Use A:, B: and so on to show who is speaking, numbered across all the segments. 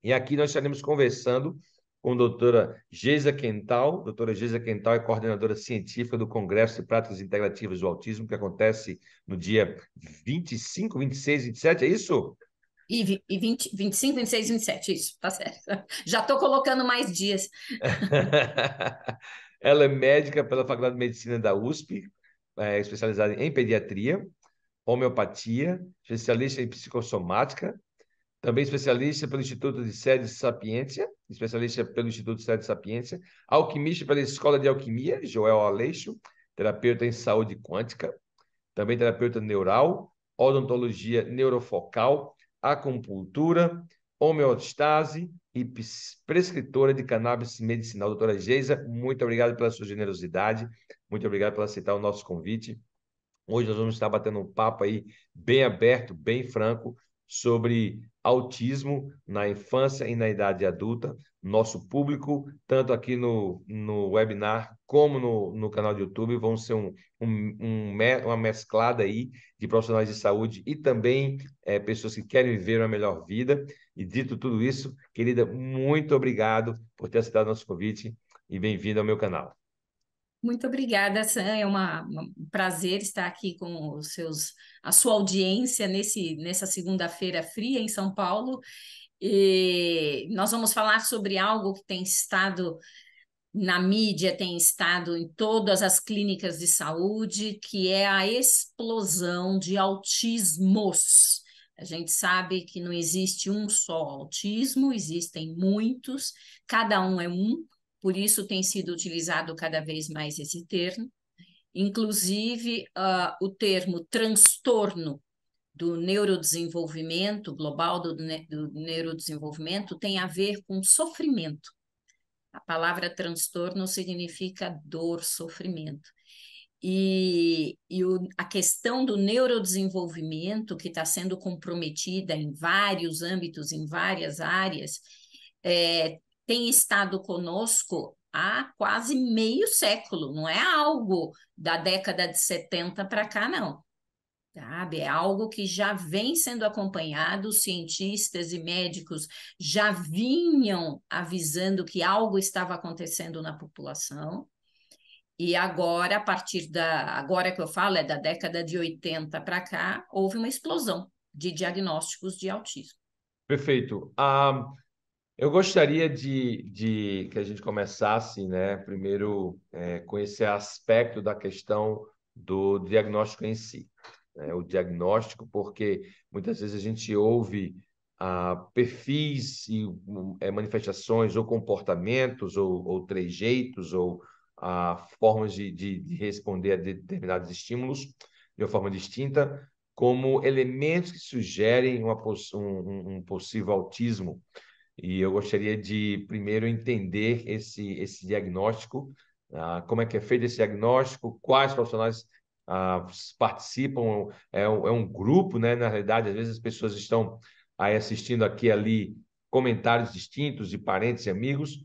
A: E aqui nós estaremos conversando com a doutora Geisa Quental. Doutora Geisa Quental é coordenadora científica do Congresso de Práticas Integrativas do Autismo, que acontece no dia 25, 26, 27, é isso?
B: E 20, 25, 26, 27, isso, tá certo. Já estou colocando mais dias.
A: Ela é médica pela Faculdade de Medicina da USP, especializada em pediatria, homeopatia, especialista em psicossomática, também especialista pelo Instituto de Sede Sapiência, especialista pelo Instituto de Sede Sapiência, alquimista pela Escola de Alquimia, Joel Aleixo, terapeuta em saúde quântica, também terapeuta neural, odontologia neurofocal, acupuntura, homeostase e prescritora de cannabis medicinal. Doutora Geisa, muito obrigado pela sua generosidade, muito obrigado por aceitar o nosso convite. Hoje nós vamos estar batendo um papo aí bem aberto, bem franco, sobre autismo na infância e na idade adulta. Nosso público, tanto aqui no webinar como no canal do YouTube, vão ser uma mesclada aí de profissionais de saúde e também pessoas que querem viver uma melhor vida. E dito tudo isso, querida, muito obrigado por ter aceitado nosso convite e bem-vindo ao meu canal.
B: Muito obrigada, Sam. É um prazer estar aqui com a sua audiência nessa segunda-feira fria em São Paulo. E nós vamos falar sobre algo que tem estado na mídia, tem estado em todas as clínicas de saúde, que é a explosão de autismos. A gente sabe que não existe um só autismo, existem muitos, cada um é um, por isso tem sido utilizado cada vez mais esse termo. Inclusive, o termo transtorno do neurodesenvolvimento, global do neurodesenvolvimento, tem a ver com sofrimento. A palavra transtorno significa dor, sofrimento. A questão do neurodesenvolvimento, que está sendo comprometida em vários âmbitos, em várias áreas, tem estado conosco há quase meio século, não é algo da década de 70 para cá, não. Sabe? É algo que já vem sendo acompanhado, cientistas e médicos já vinham avisando que algo estava acontecendo na população, e agora, agora que eu falo, é da década de 80 para cá, houve uma explosão de diagnósticos de autismo.
A: Perfeito. Eu gostaria de que a gente começasse, né, primeiro, com esse aspecto da questão do diagnóstico em si, né? O diagnóstico, porque muitas vezes a gente ouve perfis e manifestações ou comportamentos ou trejeitos ou formas de responder a determinados estímulos de uma forma distinta, como elementos que sugerem um possível autismo. E eu gostaria de primeiro entender esse diagnóstico, como é que é feito esse diagnóstico, quais profissionais participam, é um grupo, né? Na realidade, às vezes as pessoas estão aí assistindo aqui e ali comentários distintos de parentes e amigos,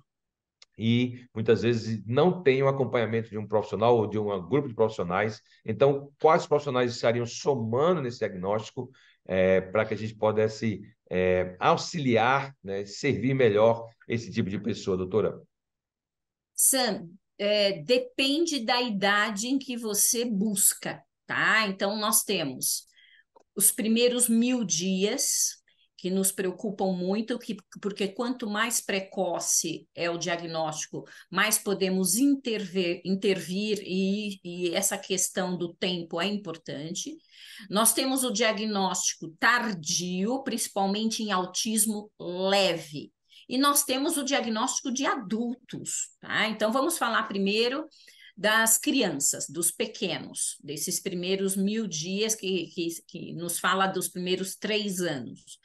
A: e muitas vezes não tem o acompanhamento de um profissional ou de um grupo de profissionais. Então, quais profissionais estariam somando nesse diagnóstico para que a gente pudesse auxiliar, né, servir melhor esse tipo de pessoa, doutora?
B: Sam, depende da idade em que você busca, tá? Então, nós temos os primeiros 1.000 dias, que nos preocupam muito, porque quanto mais precoce é o diagnóstico, mais podemos intervir, e essa questão do tempo é importante. Nós temos o diagnóstico tardio, principalmente em autismo leve. E nós temos o diagnóstico de adultos, tá? Então, vamos falar primeiro das crianças, dos pequenos, desses primeiros 1.000 dias que nos fala dos primeiros 3 anos.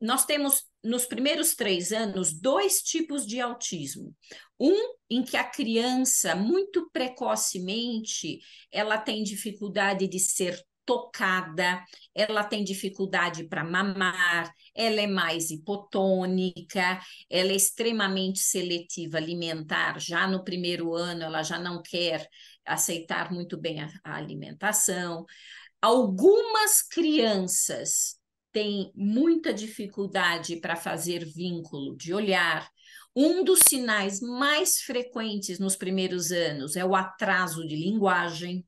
B: Nós temos, nos primeiros 3 anos, 2 tipos de autismo. Um em que a criança, muito precocemente, ela tem dificuldade de ser tocada, ela tem dificuldade para mamar, ela é mais hipotônica, ela é extremamente seletiva alimentar. Já no primeiro ano, ela já não quer aceitar muito bem a alimentação. Algumas crianças têm muita dificuldade para fazer vínculo de olhar, um dos sinais mais frequentes nos primeiros anos é o atraso de linguagem.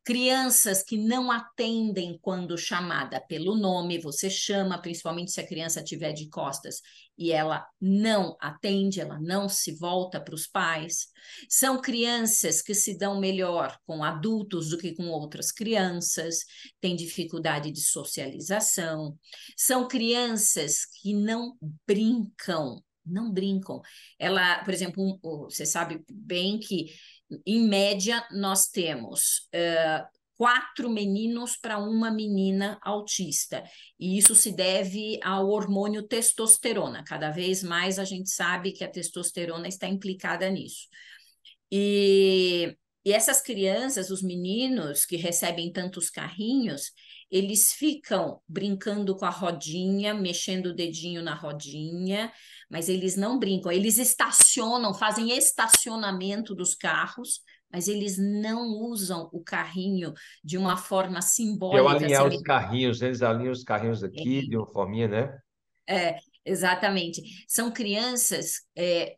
B: Crianças que não atendem quando chamada pelo nome, você chama, principalmente se a criança estiver de costas e ela não atende, ela não se volta para os pais. São crianças que se dão melhor com adultos do que com outras crianças, têm dificuldade de socialização. São crianças que não brincam. Não brincam. Ela, por exemplo, você sabe bem que em média, nós temos 4 meninos para uma menina autista, e isso se deve ao hormônio testosterona. Cada vez mais a gente sabe que a testosterona está implicada nisso. E essas crianças, os meninos que recebem tantos carrinhos, eles ficam brincando com a rodinha, mexendo o dedinho na rodinha, mas eles não brincam, eles estacionam, fazem estacionamento dos carros, mas eles não usam o carrinho de uma forma
A: Que é o
B: simbólica.
A: alinhar os carrinhos, né? Eles alinham os carrinhos aqui de uma forminha, né?
B: Exatamente. São crianças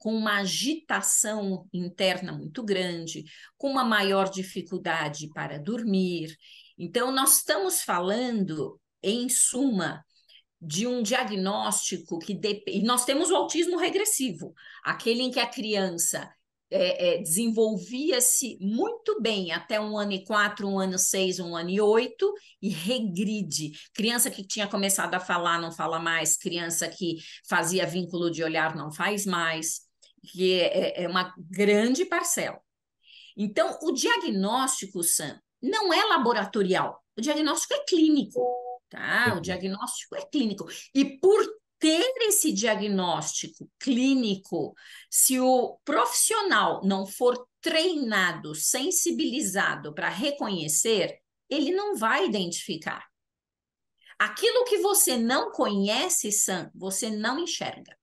B: com uma agitação interna muito grande, com uma maior dificuldade para dormir. Então, nós estamos falando, em suma, de um diagnóstico e nós temos o autismo regressivo, aquele em que a criança desenvolvia-se muito bem até 1 ano e 4, 1 ano e 6, 1 ano e 8 e regride. Criança que tinha começado a falar não fala mais, criança que fazia vínculo de olhar não faz mais, que é uma grande parcela. Então, o diagnóstico, Sam, não é laboratorial, o diagnóstico é clínico, tá? O diagnóstico é clínico. E por ter esse diagnóstico clínico, se o profissional não for treinado, sensibilizado para reconhecer, ele não vai identificar. Aquilo que você não conhece, Sam, você não enxerga.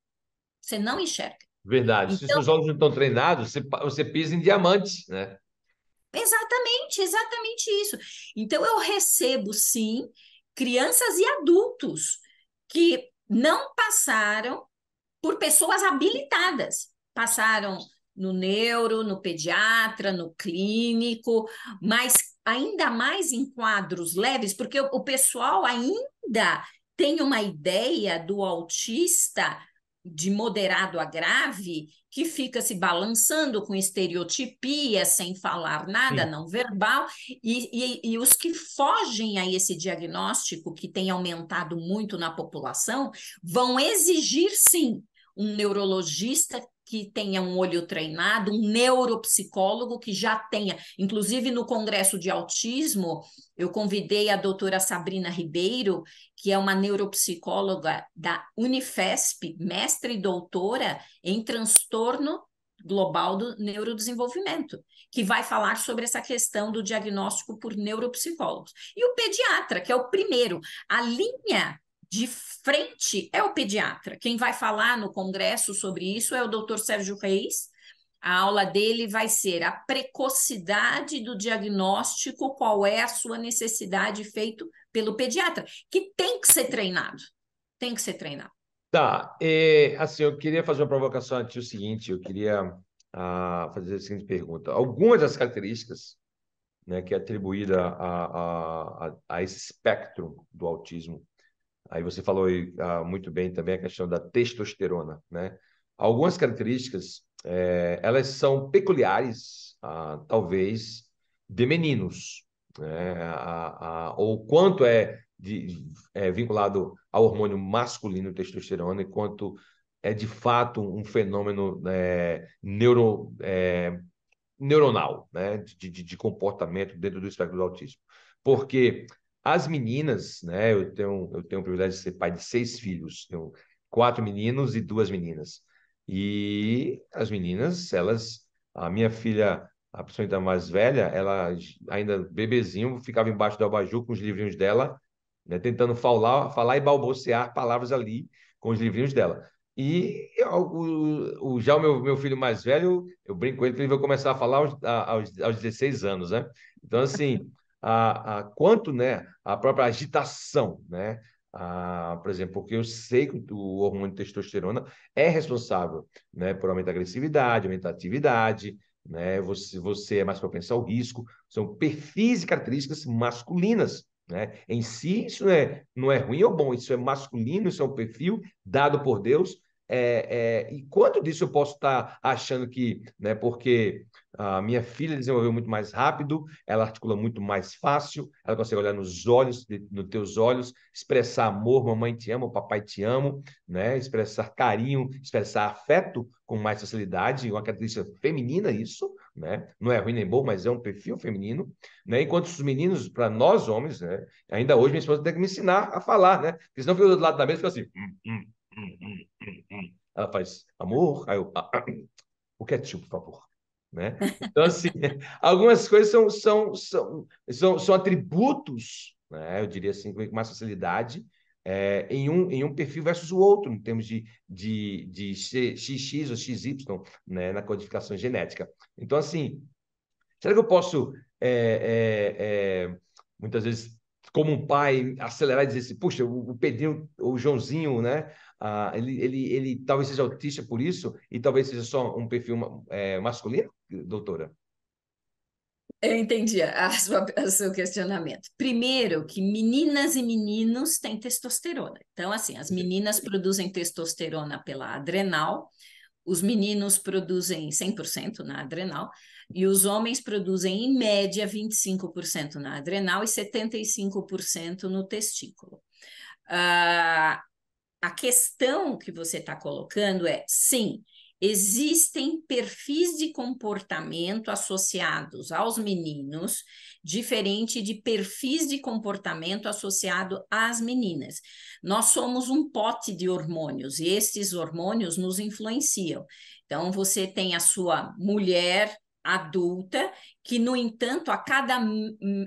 B: Você não enxerga.
A: Verdade. Se os
B: Então,
A: seus olhos não estão treinados, você pisa em diamantes, né?
B: exatamente isso. Então, eu recebo, sim, crianças e adultos que não passaram por pessoas habilitadas. Passaram no neuro, no pediatra, no clínico, mas ainda mais em quadros leves, porque o pessoal ainda tem uma ideia do autista de moderado a grave que fica se balançando com estereotipia, sem falar nada,
A: Sim.
B: não verbal, e os que fogem a esse diagnóstico, que tem aumentado muito na população, vão exigir, sim, um neurologista que tenha um olho treinado, um neuropsicólogo que já tenha. Inclusive, no Congresso de Autismo, eu convidei a doutora Sabrina Ribeiro, que é uma neuropsicóloga da Unifesp, mestre e doutora em transtorno global do neurodesenvolvimento, que vai falar sobre essa questão do diagnóstico por neuropsicólogos. E o pediatra, que é o primeiro. A linha de frente é o pediatra. Quem vai falar no congresso sobre isso é o doutor Sérgio Reis. A aula dele vai ser a precocidade do diagnóstico, qual é a sua necessidade, feito pelo pediatra, que tem que ser treinado. Tem que ser treinado.
A: Tá, assim, eu queria fazer uma provocação a ti, o seguinte, eu queria fazer a seguinte pergunta. Algumas das características, né, que é atribuída a esse espectro do autismo, aí você falou aí, muito bem também a questão da testosterona, né? Algumas características, elas são peculiares, talvez, de meninos, né? Ou quanto é vinculado ao hormônio masculino, testosterona, e quanto é de fato um fenômeno neuronal, né, de comportamento dentro do espectro do autismo. Porque as meninas, né, eu tenho o privilégio de ser pai de 6 filhos, tenho 4 meninos e 2 meninas. E as meninas, a minha filha, a principalmente a mais velha, ela ainda bebezinho, ficava embaixo do abajur com os livrinhos dela, né, tentando falar e balbuciar palavras ali com os livrinhos dela. E já o meu filho mais velho, eu brinco com ele que ele vai começar a falar aos 16 anos, né? Então, assim, quanto, né, a própria agitação, né? Por exemplo, porque eu sei que o hormônio testosterona é responsável, né, por aumentar a agressividade, aumentar a atividade, né, você é mais propenso ao risco, são perfis e características masculinas, né? Em si, isso não é ruim ou bom, isso é masculino, isso é um perfil dado por Deus. E quanto disso eu posso estar achando que, né, porque a minha filha desenvolveu muito mais rápido, ela articula muito mais fácil, ela consegue olhar nos olhos, nos teus olhos, expressar amor, mamãe te ama, papai te amo, né? Expressar carinho, expressar afeto com mais facilidade, uma característica feminina isso, né? Não é ruim nem bom, mas é um perfil feminino, né? Enquanto os meninos, para nós homens, né? Ainda hoje minha esposa tem que me ensinar a falar, né? Porque senão fica do outro lado da mesa e fica assim, Ela faz amor, aí eu, o ketchup, por favor. Né? Então, assim, algumas coisas são atributos, né? Eu diria assim, com mais facilidade, em um perfil versus o outro, em termos de XX ou XY, né? Na codificação genética. Então, assim, será que eu posso, muitas vezes, como um pai, acelerar e dizer assim, puxa, o Pedrinho, o Joãozinho, né? Ele talvez seja autista por isso, e talvez seja só um perfil masculino, doutora?
B: Eu entendi o seu questionamento. Primeiro, que meninas e meninos têm testosterona. Então, assim, as meninas produzem testosterona pela adrenal, os meninos produzem 100% na adrenal, e os homens produzem, em média, 25% na adrenal e 75% no testículo. Ah, a questão que você está colocando é, sim, existem perfis de comportamento associados aos meninos, diferente de perfis de comportamento associado às meninas. Nós somos um pote de hormônios e esses hormônios nos influenciam. Então, você tem a sua mulher adulta, que, no entanto, a cada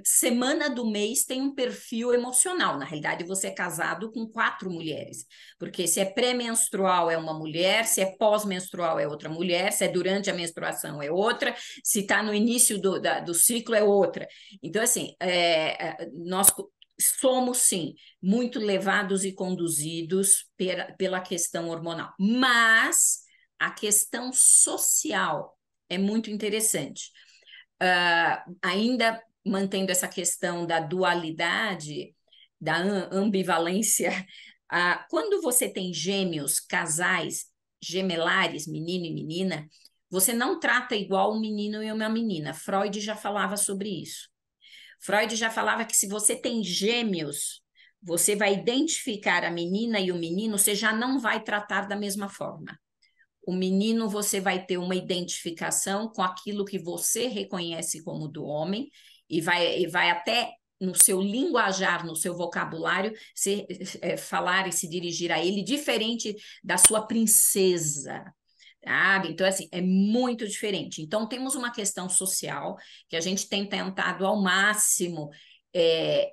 B: semana do mês tem um perfil emocional. Na realidade, você é casado com 4 mulheres, porque se é pré-menstrual é uma mulher, se é pós-menstrual é outra mulher, se é durante a menstruação é outra, se está no início do ciclo é outra. Então, assim, nós somos, sim, muito levados e conduzidos pela questão hormonal, mas a questão social é muito interessante. Ainda mantendo essa questão da dualidade, da ambivalência, quando você tem gêmeos, casais gemelares, menino e menina, você não trata igual um menino e uma menina. Freud já falava sobre isso. Freud já falava que se você tem gêmeos, você vai identificar a menina e o menino, você já não vai tratar da mesma forma. O menino, você vai ter uma identificação com aquilo que você reconhece como do homem, e vai até no seu linguajar, no seu vocabulário, falar e se dirigir a ele diferente da sua princesa. Sabe? Então, assim, é muito diferente. Então, temos uma questão social que a gente tem tentado ao máximo, é,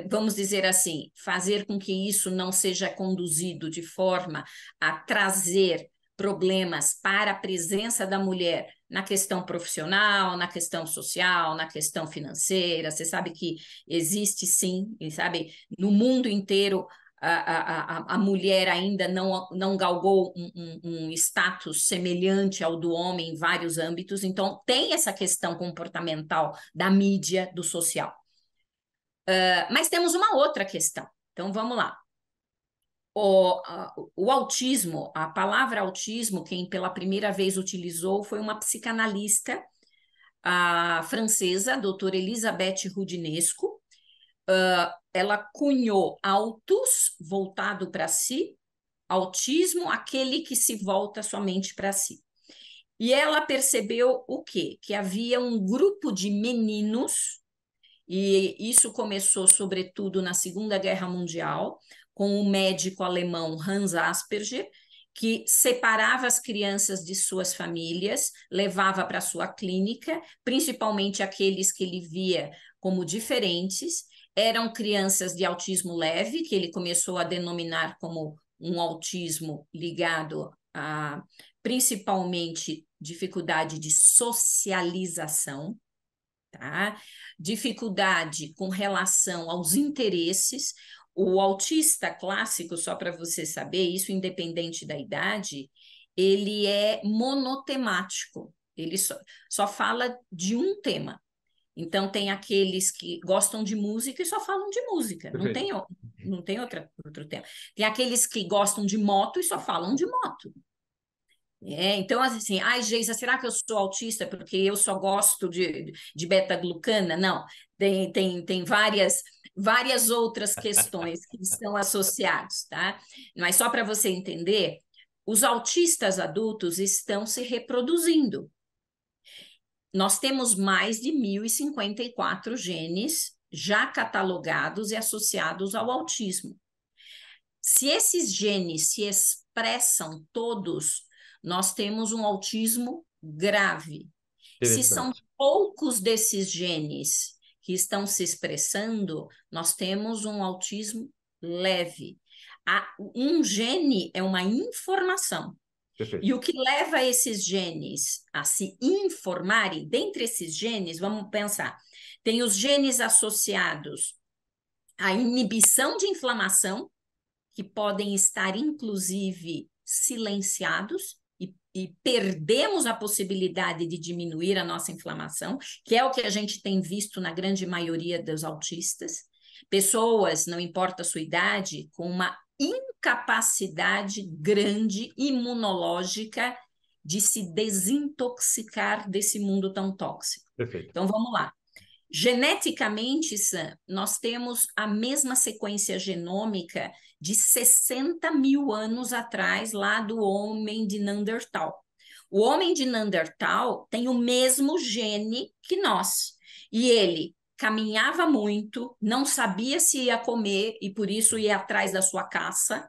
B: vamos dizer assim, fazer com que isso não seja conduzido de forma a trazer problemas para a presença da mulher na questão profissional, na questão social, na questão financeira. Você sabe que existe, sim, e sabe, no mundo inteiro a mulher ainda não galgou um status semelhante ao do homem em vários âmbitos, então tem essa questão comportamental da mídia, do social. Mas temos uma outra questão. Então, vamos lá. O autismo, a palavra autismo, quem pela primeira vez utilizou foi uma psicanalista francesa, a doutora Elisabeth Roudinesco. Ela cunhou autos, voltado para si, autismo, aquele que se volta somente para si. E ela percebeu o quê? Que havia um grupo de meninos, e isso começou, sobretudo, na Segunda Guerra Mundial, com o médico alemão Hans Asperger, que separava as crianças de suas famílias, levava para sua clínica, principalmente aqueles que ele via como diferentes. Eram crianças de autismo leve, que ele começou a denominar como um autismo ligado a, principalmente, dificuldade de socialização, tá? Dificuldade com relação aos interesses. O autista clássico, só para você saber, isso independente da idade, ele é monotemático, ele só fala de um tema. Então, tem aqueles que gostam de música e só falam de música,
A: Perfeito.
B: não tem outro tema. Tem aqueles que gostam de moto e só falam de moto. Então, assim, ai, Geisa, será que eu sou autista porque eu só gosto de beta-glucana? Não, tem várias outras questões que estão associadas, tá? Mas só para você entender, os autistas adultos estão se reproduzindo. Nós temos mais de 1.054 genes já catalogados e associados ao autismo. Se esses genes se expressam todos, nós temos um autismo grave. Se são
A: Interessante.
B: poucos desses genes que estão se expressando, nós temos um autismo leve. Um gene é uma informação. E
A: Perfeito.
B: o que leva esses genes a se informarem, dentre esses genes, vamos pensar, tem os genes associados à inibição de inflamação, que podem estar, inclusive, silenciados e perdemos a possibilidade de diminuir a nossa inflamação, que é o que a gente tem visto na grande maioria dos autistas. Pessoas, não importa a sua idade, com uma incapacidade grande imunológica de se desintoxicar desse mundo tão tóxico.
A: Perfeito.
B: Então, vamos lá. Geneticamente, Sam, nós temos a mesma sequência genômica de 60 mil anos atrás, lá do homem de Neandertal. O homem de Neandertal tem o mesmo gene que nós. E ele caminhava muito, não sabia se ia comer e por isso ia atrás da sua caça.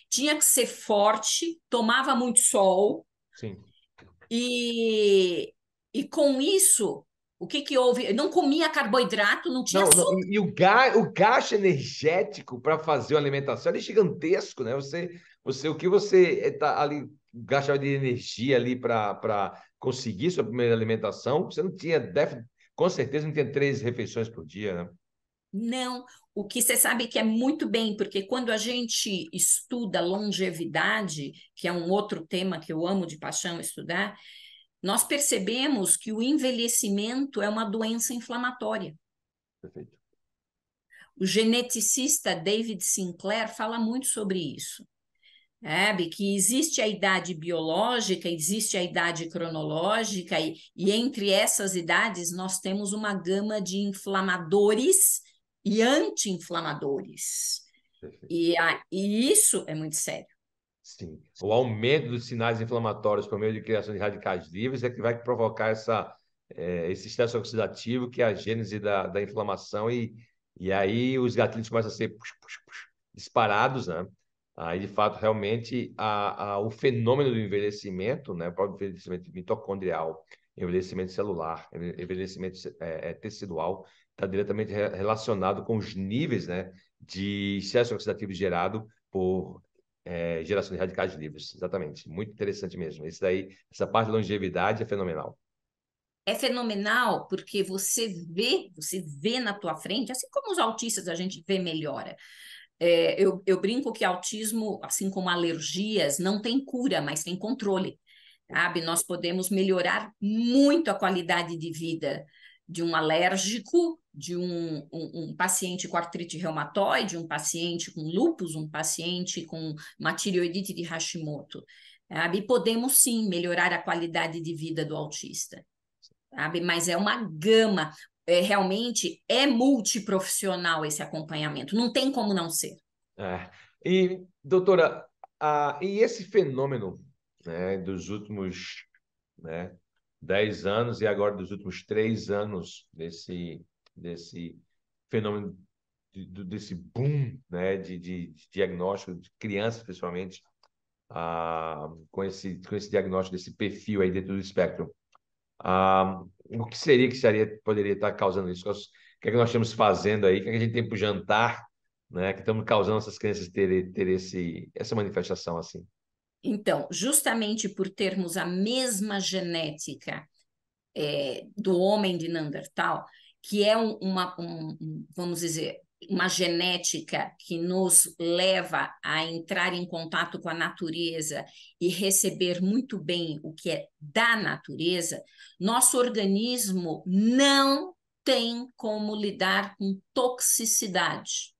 B: Tinha que ser forte, tomava muito sol
A: Sim.
B: e com isso, o que que houve? Não comia carboidrato, não tinha
A: Não, não,
B: açúcar.
A: o gasto energético para fazer uma alimentação é gigantesco, né? O que você tá ali gastava de energia ali para conseguir sua primeira alimentação, você não tinha, com certeza não tinha 3 refeições por dia, né?
B: Não, o que você sabe que é muito bem, porque quando a gente estuda longevidade, que é um outro tema que eu amo de paixão estudar, nós percebemos que o envelhecimento é uma doença inflamatória.
A: Perfeito.
B: O geneticista David Sinclair fala muito sobre isso. Sabe? Que existe a idade biológica, existe a idade cronológica, e entre essas idades nós temos uma gama de inflamadores e anti-inflamadores.
A: Perfeito.
B: E isso é muito sério.
A: Sim. O aumento dos sinais inflamatórios por meio de criação de radicais livres é que vai provocar esse estresse oxidativo, que é a gênese da inflamação, e aí os gatilhos começam a ser disparados, né? Aí, de fato, realmente, o fenômeno do envelhecimento, né? O próprio envelhecimento mitocondrial, envelhecimento celular, envelhecimento tecidual, está diretamente relacionado com os níveis, né, de estresse oxidativo gerado por geração de radicais livres, exatamente. Muito interessante mesmo. Essa parte de longevidade é fenomenal.
B: É fenomenal porque você vê na tua frente, assim como os autistas a gente vê melhora. Eu brinco que autismo, assim como alergias, não tem cura, mas tem controle, sabe? Nós podemos melhorar muito a qualidade de vida de um alérgico, de um paciente com artrite reumatoide, um paciente com lúpus, um paciente com uma tireoidite de Hashimoto, sabe? E podemos sim melhorar a qualidade de vida do autista, sabe? Mas é uma gama, realmente é multiprofissional esse acompanhamento, não tem como não ser.
A: E, doutora, e esse fenômeno, né, dos últimos, né, 10 anos e agora dos últimos 3 anos desse fenômeno, desse boom, né, de diagnóstico de crianças, principalmente, com esse diagnóstico desse perfil aí dentro do espectro. O que poderia estar causando isso? O que é que nós estamos fazendo aí? O que é que a gente tem para o jantar, né? Que estamos causando essas crianças ter essa manifestação assim?
B: Então, justamente por termos a mesma genética do homem de Neandertal, que é vamos dizer, uma genética que nos leva a entrar em contato com a natureza e receber muito bem o que é da natureza, nosso organismo não tem como lidar com toxicidade.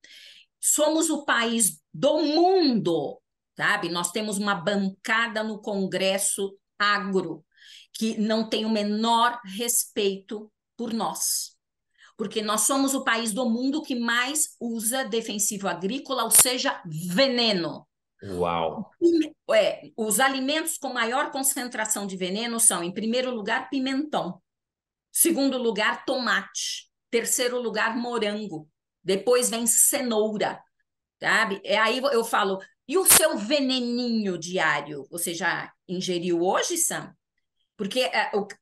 B: Somos o país do mundo, sabe? Nós temos uma bancada no Congresso agro que não tem o menor respeito por nós, porque nós somos o país do mundo que mais usa defensivo agrícola, ou seja, veneno.
A: Uau!
B: Os alimentos com maior concentração de veneno são, em primeiro lugar, pimentão, segundo lugar, tomate, terceiro lugar, morango, depois vem cenoura, sabe? Aí eu falo, e o seu veneninho diário, você já ingeriu hoje, Sam? Porque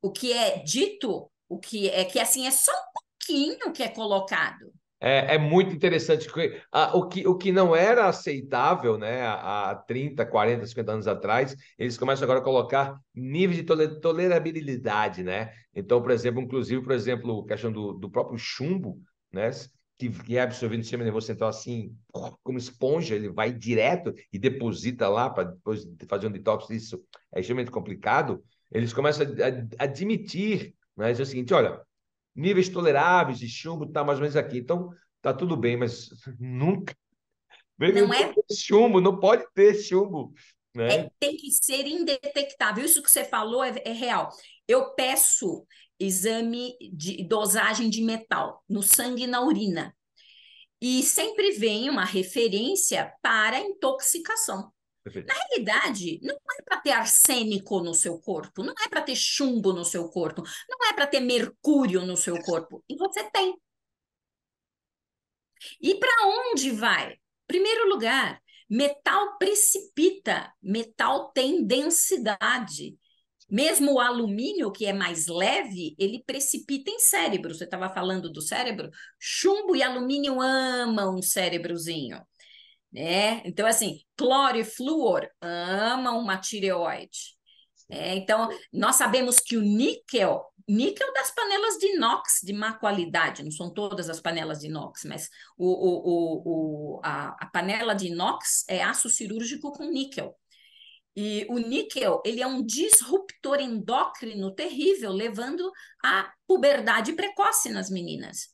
B: o que é dito, o que é que assim é só um pouquinho que é colocado.
A: É muito interessante. O que não era aceitável, né, há 30, 40, 50 anos atrás, eles começam agora a colocar níveis de tolerabilidade, né? Então, por exemplo, inclusive, por exemplo, a questão do próprio chumbo, né, que é absorvido no sistema nervoso central assim, como esponja, ele vai direto e deposita lá para depois fazer um detox. Isso é extremamente complicado. Eles começam a admitir, né, dizer o seguinte, olha, níveis toleráveis de chumbo tá mais ou menos aqui. Então, tá tudo bem, mas nunca
B: Não é,
A: chumbo, não pode ter chumbo, né?
B: tem que ser indetectável. Isso que você falou é real. Eu peço exame de dosagem de metal no sangue e na urina. E sempre vem uma referência para intoxicação. Na
A: Perfeito.
B: realidade, não é para ter arsênico no seu corpo, não é para ter chumbo no seu corpo, não é para ter mercúrio no seu corpo. E você tem. E para onde vai? Primeiro lugar, metal precipita, metal tem densidade. Mesmo o alumínio, que é mais leve, ele precipita em cérebro. Você estava falando do cérebro? Chumbo e alumínio amam um cérebrozinho, né? Então, assim, cloro e flúor amam uma tireoide. Então, nós sabemos que o níquel das panelas de inox de má qualidade, não são todas as panelas de inox, mas a panela de inox é aço cirúrgico com níquel. E o níquel, ele é um disruptor endócrino terrível, levando à puberdade precoce nas meninas.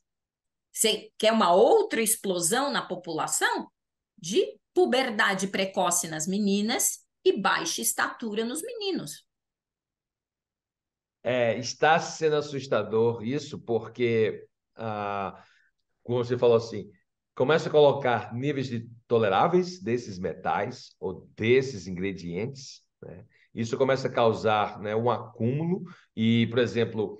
B: Você quer uma outra explosão na população? De puberdade precoce nas meninas e baixa estatura nos meninos.
A: Está sendo assustador isso, porque, como você falou assim, começa a colocar níveis de toleráveis desses metais ou desses ingredientes, né? Isso começa a causar, né, um acúmulo e, por exemplo,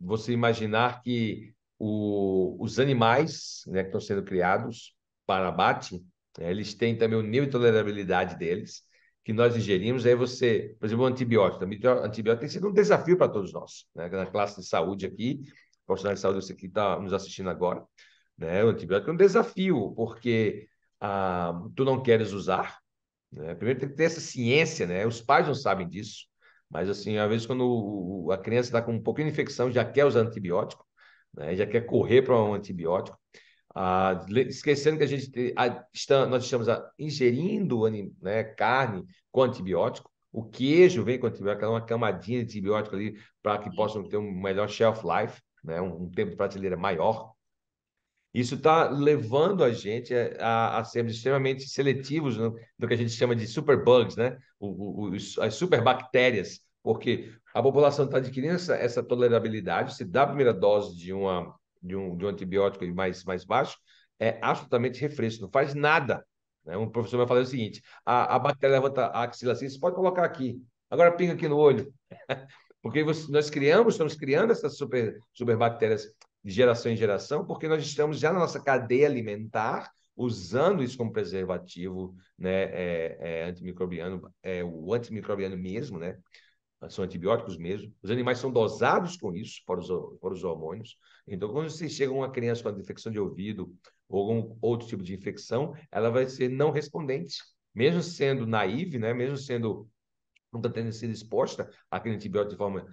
A: você imaginar que os animais, né, que estão sendo criados para abate, né, eles têm também o nível de tolerabilidade deles, que nós ingerimos. Aí você, por exemplo, o antibiótico. O antibiótico tem sido um desafio para todos nós, né? Na classe de saúde aqui, profissional de saúde, você que está nos assistindo agora, né? O antibiótico é um desafio, porque tu não queres usar, né? Primeiro tem que ter essa ciência, né? Os pais não sabem disso, mas assim, às vezes quando a criança está com um pouquinho de infecção, já quer usar antibiótico, né? Já quer correr para um antibiótico, esquecendo que nós estamos ingerindo, né, carne com antibiótico. O queijo vem com antibiótico, é uma camadinha de antibiótico ali para que possam ter um melhor shelf life, né? Um tempo de prateleira maior. Isso está levando a gente a sermos extremamente seletivos no que a gente chama de superbugs, né? As superbactérias, porque a população está adquirindo essa tolerabilidade. Se dá a primeira dose de um antibiótico mais baixo, é absolutamente refresco, não faz nada. Né? Um professor vai falar o seguinte: a bactéria levanta a axila assim, você pode colocar aqui, agora pinga aqui no olho. Porque nós estamos criando essas superbactérias de geração em geração, porque nós estamos já na nossa cadeia alimentar usando isso como preservativo, né, antimicrobiano, o antimicrobiano mesmo, né, são antibióticos mesmo. Os animais são dosados com isso, para os hormônios. Então, quando você chega a uma criança com infecção de ouvido ou algum outro tipo de infecção, ela vai ser não respondente, mesmo sendo naive, né, mesmo sendo nunca tendo sido exposta àquele antibiótico de forma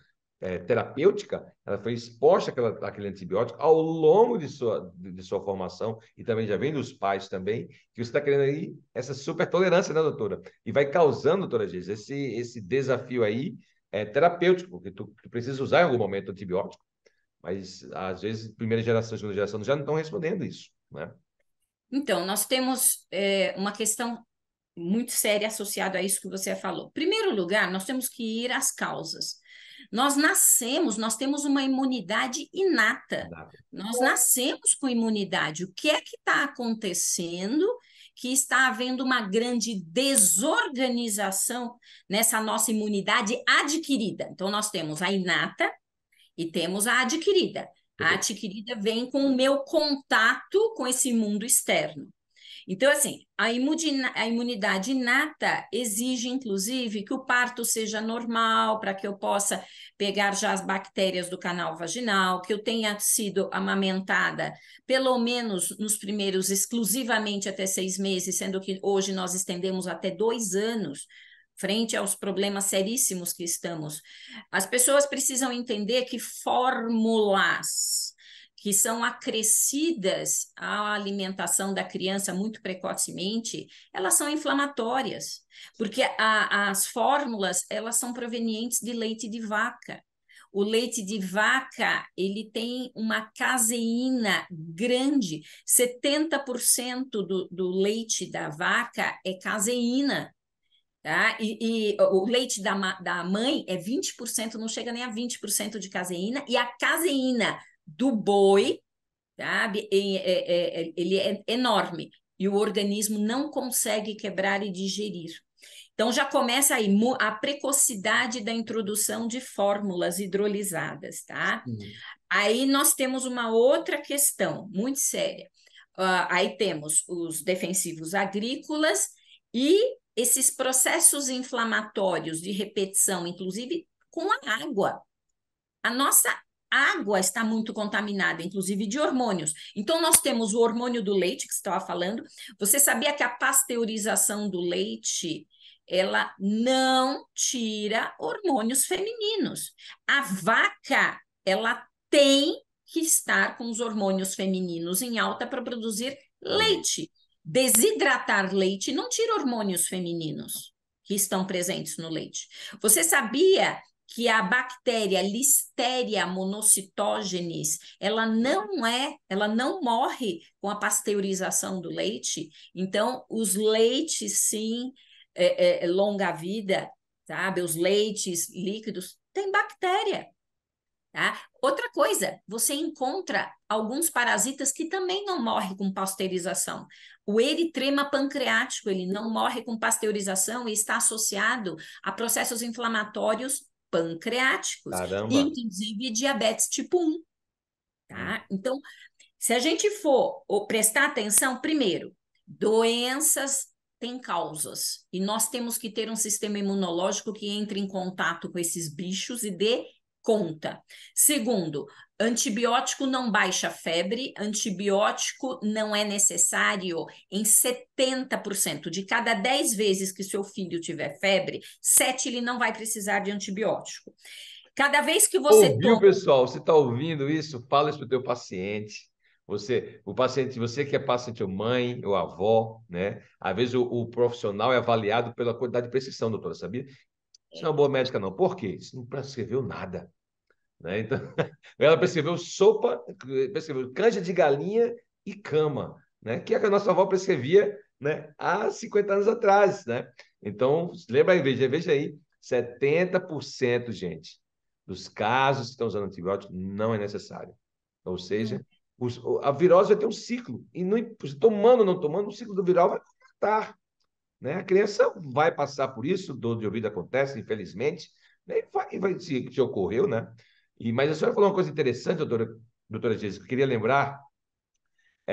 A: terapêutica, ela foi exposta àquele antibiótico ao longo de sua formação, e também já vem dos pais também, que você está querendo aí essa super tolerância, né, doutora? E vai causando, doutora Geisa, esse desafio aí terapêutico, porque tu precisa usar em algum momento antibiótico, mas às vezes primeira geração, segunda geração já não estão respondendo isso, né?
B: Então, nós temos uma questão muito séria associada a isso que você falou. Em primeiro lugar, nós temos que ir às causas. Nós temos uma imunidade inata.
A: Nada.
B: Nós nascemos com imunidade. O que é que está acontecendo que está havendo uma grande desorganização nessa nossa imunidade adquirida? Então, nós temos a inata e temos a adquirida. A
A: Perfeito.
B: adquirida vem com o meu contato com esse mundo externo. Então, assim, a imunidade inata exige, inclusive, que o parto seja normal, para que eu possa pegar já as bactérias do canal vaginal, que eu tenha sido amamentada, pelo menos nos primeiros, exclusivamente até 6 meses, sendo que hoje nós estendemos até 2 anos, frente aos problemas seríssimos que estamos. As pessoas precisam entender que fórmulas que são acrescidas à alimentação da criança muito precocemente, elas são inflamatórias, porque as fórmulas, elas são provenientes de leite de vaca. O leite de vaca, ele tem uma caseína grande, 70% do leite da vaca é caseína. Tá? E o leite da mãe é 20%, não chega nem a 20% de caseína, e a caseína do boi, sabe? Ele é enorme e o organismo não consegue quebrar e digerir. Então já começa aí a precocidade da introdução de fórmulas hidrolisadas, tá?
A: Sim.
B: Aí nós temos uma outra questão muito séria. Aí temos os defensivos agrícolas e esses processos inflamatórios de repetição, inclusive com a água. A nossa água está muito contaminada, inclusive de hormônios. Então, nós temos o hormônio do leite, que você estava falando. Você sabia que a pasteurização do leite, ela não tira hormônios femininos. A vaca, ela tem que estar com os hormônios femininos em alta para produzir
A: Leite.
B: leite. Desidratar leite não tira hormônios femininos que estão presentes no leite. Você sabia que a bactéria Listeria monocytogenes, ela não morre com a pasteurização do leite. Então, os leites, sim, longa vida, sabe? Os leites líquidos têm bactéria. Tá? Outra coisa, você encontra alguns parasitas que também não morrem com pasteurização. O eritrema pancreático, ele não morre com pasteurização e está associado a processos inflamatórios pancreáticos,
A: Caramba.
B: inclusive diabetes tipo 1.
A: Hum.
B: Tá? Então, se a gente for prestar atenção, primeiro, doenças têm causas, e nós temos que ter um sistema imunológico que entre em contato com esses bichos e dê conta. Segundo, antibiótico não baixa febre, antibiótico não é necessário em 70%. De cada 10 vezes que seu filho tiver febre, 7 ele não vai precisar de antibiótico. Cada vez que você
A: Ouviu,
B: toma.
A: pessoal? Você está ouvindo isso? Fala isso para o teu paciente. Você que é paciente ou mãe ou avó, né? Às vezes o profissional é avaliado pela quantidade de prescrição, doutora, sabia? Isso não é uma boa médica, não. Por quê? Isso não prescreveu nada, né? Então, ela prescreveu sopa, prescreveu canja de galinha e cama, né? Que é que a nossa avó prescrevia, né? Há 50 anos atrás, né? Então, lembra aí, veja aí, 70%, gente, dos casos que estão usando antibiótico não é necessário. Ou seja, a virose vai ter um ciclo, e não, tomando ou não tomando, o ciclo do viral vai matar, né? A criança vai passar por isso, dor de ouvido acontece, infelizmente, né? E vai se ocorreu, né? Mas a senhora falou uma coisa interessante, doutora Jéssica, que eu queria lembrar,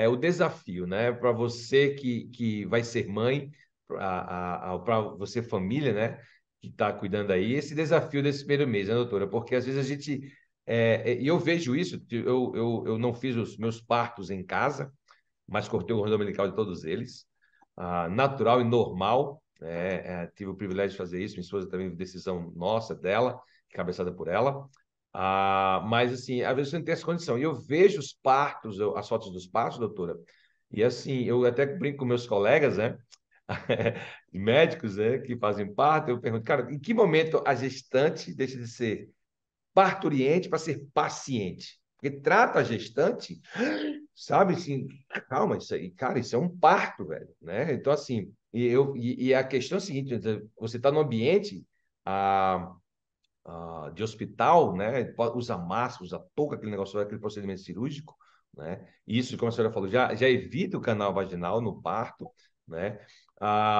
A: o desafio, né? Para você que vai ser mãe, para você família, né? Que está cuidando aí, esse desafio desse primeiro mês, né, doutora? Porque às vezes a gente, e eu vejo isso, eu não fiz os meus partos em casa, mas cortei o cordão umbilical de todos eles, natural e normal. Tive o privilégio de fazer isso, minha esposa também, decisão nossa, dela, cabeçada por ela. Mas, assim, às vezes você não tem essa condição. E eu vejo os partos, as fotos dos partos, doutora, e assim, eu até brinco com meus colegas, né? Médicos, né, que fazem parto, eu pergunto, cara, em que momento a gestante deixa de ser parturiente para ser paciente? Porque trata a gestante, sabe, assim, calma, isso aí, cara, isso é um parto, velho, né? Então, assim, e a questão é a seguinte, você está no ambiente de hospital, né? Usa máscara, usa touca, aquele negócio, aquele procedimento cirúrgico, né? Isso, como a senhora falou, já evita o canal vaginal no parto, né?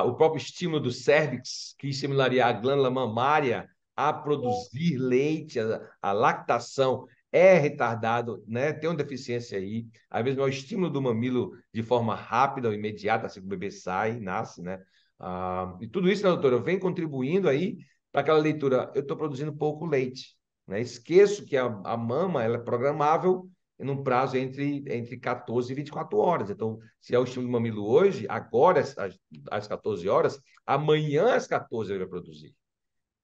A: O próprio estímulo do cérvix, que estimularia a glândula mamária a produzir leite, a lactação é retardado, né? Tem uma deficiência aí. Às vezes não é o estímulo do mamilo de forma rápida ou imediata, assim que o bebê sai, nasce, né? E tudo isso, né, doutora, vem contribuindo aí para aquela leitura, eu estou produzindo pouco leite, né? Esqueço que a mama ela é programável em um prazo entre 14 e 24 horas. Então, se é o estímulo do mamilo hoje, agora às 14 horas, amanhã às 14 ele vai produzir.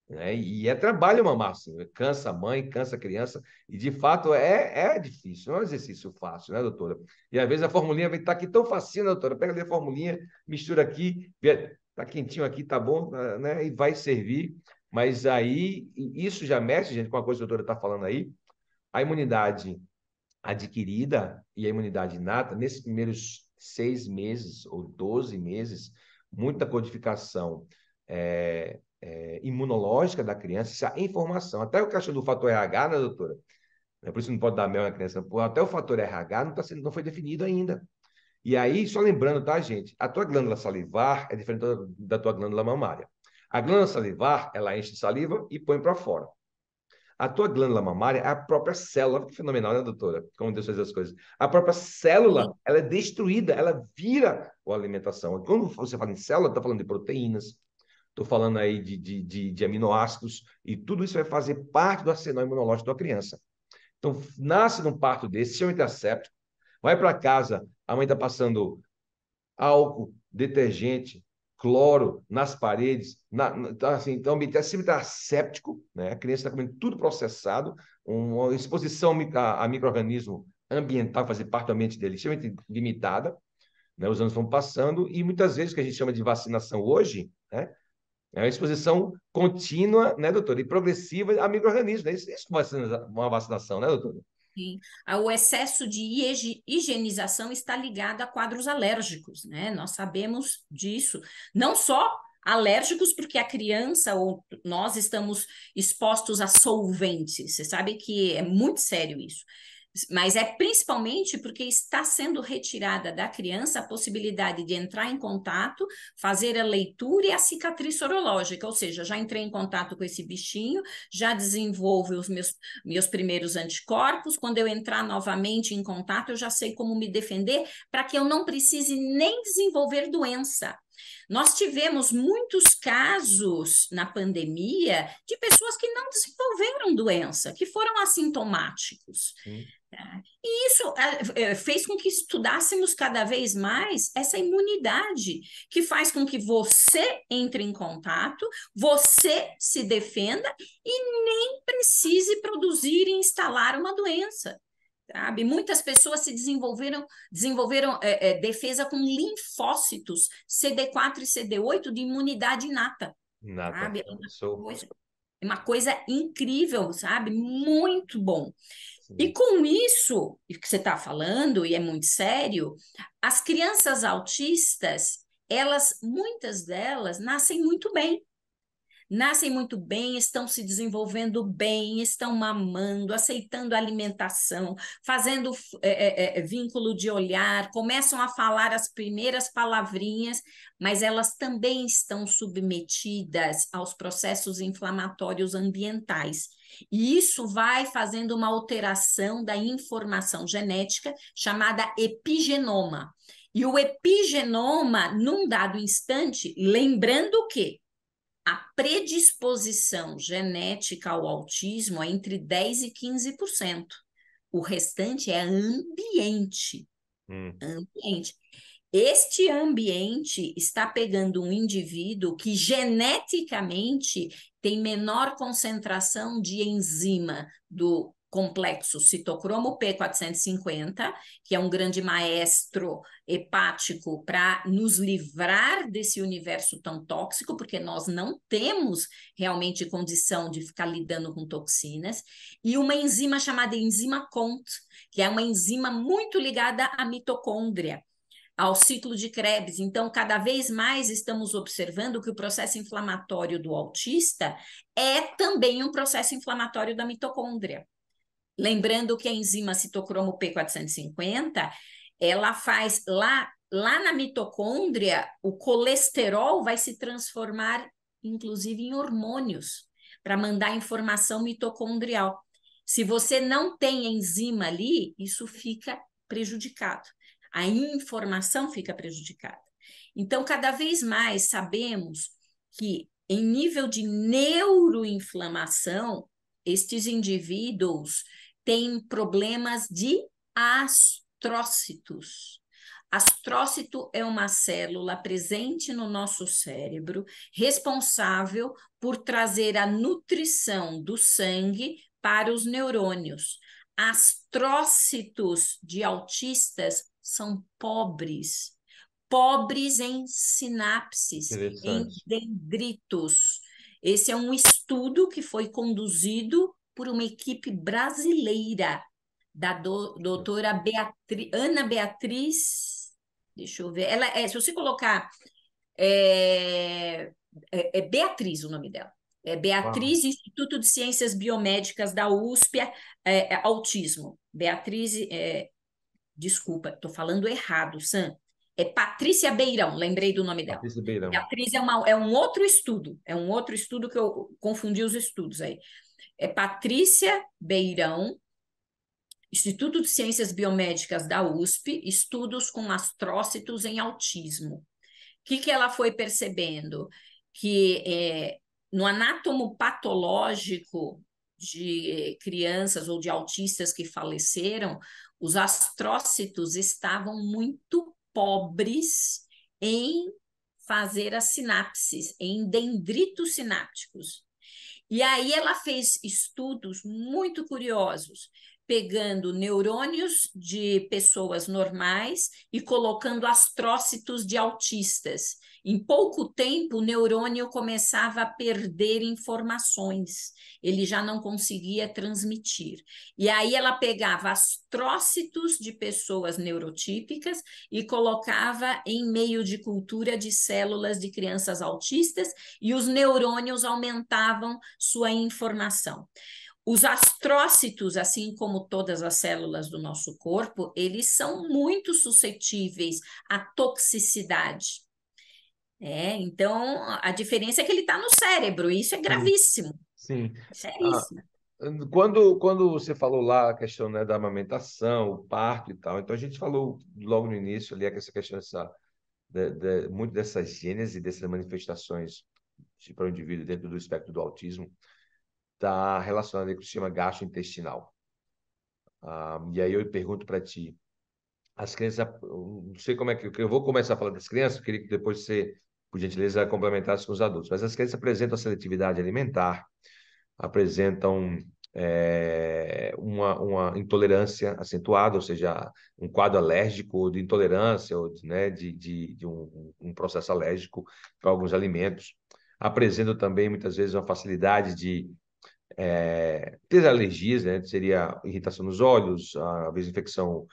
A: Né? E é trabalho mamar, assim, cansa a mãe, cansa a criança, e de fato é difícil, não é um exercício fácil, né, doutora? E às vezes a formulinha vem estar aqui tão facinho, né, doutora? Pega ali a formulinha, mistura aqui, tá quentinho aqui, tá bom, né? E vai servir. Mas aí, isso já mexe, gente, com a coisa que a doutora está falando aí, a imunidade adquirida e a imunidade inata, nesses primeiros 6 meses ou 12 meses, muita codificação imunológica da criança, isso é informação. Até o questão do fator RH, né, doutora? Por isso não pode dar mel na criança. Até o fator RH não foi definido ainda. E aí, só lembrando, tá, gente? A tua glândula salivar é diferente da tua glândula mamária. A glândula salivar, ela enche de saliva e põe para fora. A tua glândula mamária é a própria célula. Que fenomenal, né, doutora? Como Deus faz as coisas. A própria célula, ela é destruída, ela vira a alimentação. E quando você fala em célula, está falando de proteínas, estou falando aí de aminoácidos, e tudo isso vai fazer parte do arsenal imunológico da criança. Então, nasce num parto desse, chama interséptico, vai para casa, a mãe está passando álcool, detergente, cloro nas paredes, assim, então o ambiente sempre está séptico, né? A criança está comendo tudo processado, uma exposição a micro-organismo ambiental, fazer parte do ambiente dele, extremamente limitada, né? Os anos vão passando e muitas vezes o que a gente chama de vacinação hoje, né? É uma exposição contínua, né, doutor? E progressiva a micro-organismos, né? Isso é uma vacinação, né, doutor?
B: Sim. O excesso de higienização está ligado a quadros alérgicos, né? Nós sabemos disso. Não só alérgicos, porque a criança ou nós estamos expostos a solventes. Você sabe que é muito sério isso. Mas é principalmente porque está sendo retirada da criança a possibilidade de entrar em contato, fazer a leitura e a cicatriz sorológica, ou seja, já entrei em contato com esse bichinho, já desenvolvo os meus primeiros anticorpos, quando eu entrar novamente em contato, eu já sei como me defender para que eu não precise nem desenvolver doença. Nós tivemos muitos casos na pandemia de pessoas que não desenvolveram doença, que foram assintomáticos.
A: Sim.
B: E isso fez com que estudássemos cada vez mais essa imunidade, que faz com que você entre em contato, você se defenda e nem precise produzir e instalar uma doença. Sabe? Muitas pessoas desenvolveram defesa com linfócitos CD4 e CD8 de imunidade inata.
A: Nata,
B: Sabe?
A: sou.
B: É uma coisa incrível, sabe? Muito bom. E
A: Sim.
B: com isso, que você está falando, e é muito sério, as crianças autistas, muitas delas, nascem muito bem, estão se desenvolvendo bem, estão mamando, aceitando a alimentação, fazendo vínculo de olhar, começam a falar as primeiras palavrinhas, mas elas também estão submetidas aos processos inflamatórios ambientais. E isso vai fazendo uma alteração da informação genética chamada epigenoma. E o epigenoma, num dado instante, lembrando que a predisposição genética ao autismo é entre 10 e 15%. O restante é ambiente.
A: Hum.
B: Ambiente. Este ambiente está pegando um indivíduo que geneticamente tem menor concentração de enzima do complexo citocromo P450, que é um grande maestro hepático para nos livrar desse universo tão tóxico, porque nós não temos realmente condição de ficar lidando com toxinas, e uma enzima chamada enzima CONT, que é uma enzima muito ligada à mitocôndria, ao ciclo de Krebs. Então, cada vez mais estamos observando que o processo inflamatório do autista é também um processo inflamatório da mitocôndria. Lembrando que a enzima citocromo P450, ela faz lá na mitocôndria, o colesterol vai se transformar, inclusive, em hormônios, para mandar informação mitocondrial. Se você não tem enzima ali, isso fica prejudicado. A informação fica prejudicada. Então, cada vez mais sabemos que, em nível de neuroinflamação, estes indivíduos têm problemas de astrócitos. Astrócito é uma célula presente no nosso cérebro, responsável por trazer a nutrição do sangue para os neurônios. Astrócitos de autistas são pobres, pobres em sinapses, em
A: Interessante.
B: dendritos. Esse é um estudo que foi conduzido por uma equipe brasileira, da doutora Ana Beatriz, deixa eu ver, ela se você colocar, é Beatriz o nome dela, é
A: Uau.
B: Beatriz, Instituto de Ciências Biomédicas da USP, Autismo. Beatriz, desculpa, estou falando errado, Sam. É Patrícia Beirão, lembrei do nome dela.
A: Patrícia Beirão.
B: Beatriz é um outro estudo que eu confundi os estudos aí. É Patrícia Beirão, Instituto de Ciências Biomédicas da USP, estudos com astrócitos em autismo. O que ela foi percebendo? Que no anátomo patológico de crianças ou de autistas que faleceram, os astrócitos estavam muito pobres em fazer as sinapses, em dendritos sinápticos. E aí ela fez estudos muito curiosos, pegando neurônios de pessoas normais e colocando astrócitos de autistas. Em pouco tempo, o neurônio começava a perder informações, ele já não conseguia transmitir. E aí ela pegava astrócitos de pessoas neurotípicas e colocava em meio de cultura de células de crianças autistas, e os neurônios aumentavam sua informação. Os astrócitos, assim como todas as células do nosso corpo, eles são muito suscetíveis à toxicidade. Então, a diferença é que ele está no cérebro, e isso é
A: Sim,
B: gravíssimo,
A: sim. Ah,
B: seríssimo.
A: quando você falou lá a questão, né, da amamentação, o parto e tal, então a gente falou logo no início ali essa questão muito dessa gênese, dessas manifestações para o indivíduo dentro do espectro do autismo, está relacionado com o sistema gastrointestinal. E aí eu pergunto para ti, as crianças, não sei como é que eu vou começar a falar das crianças, eu queria que depois você, por gentileza, complementasse com os adultos, mas as crianças apresentam seletividade alimentar, apresentam uma intolerância acentuada, ou seja, um quadro alérgico de intolerância, ou, né, de um processo alérgico para alguns alimentos. Apresentam também, muitas vezes, uma facilidade de ter alergias, né? Seria irritação nos olhos, às vezes infecção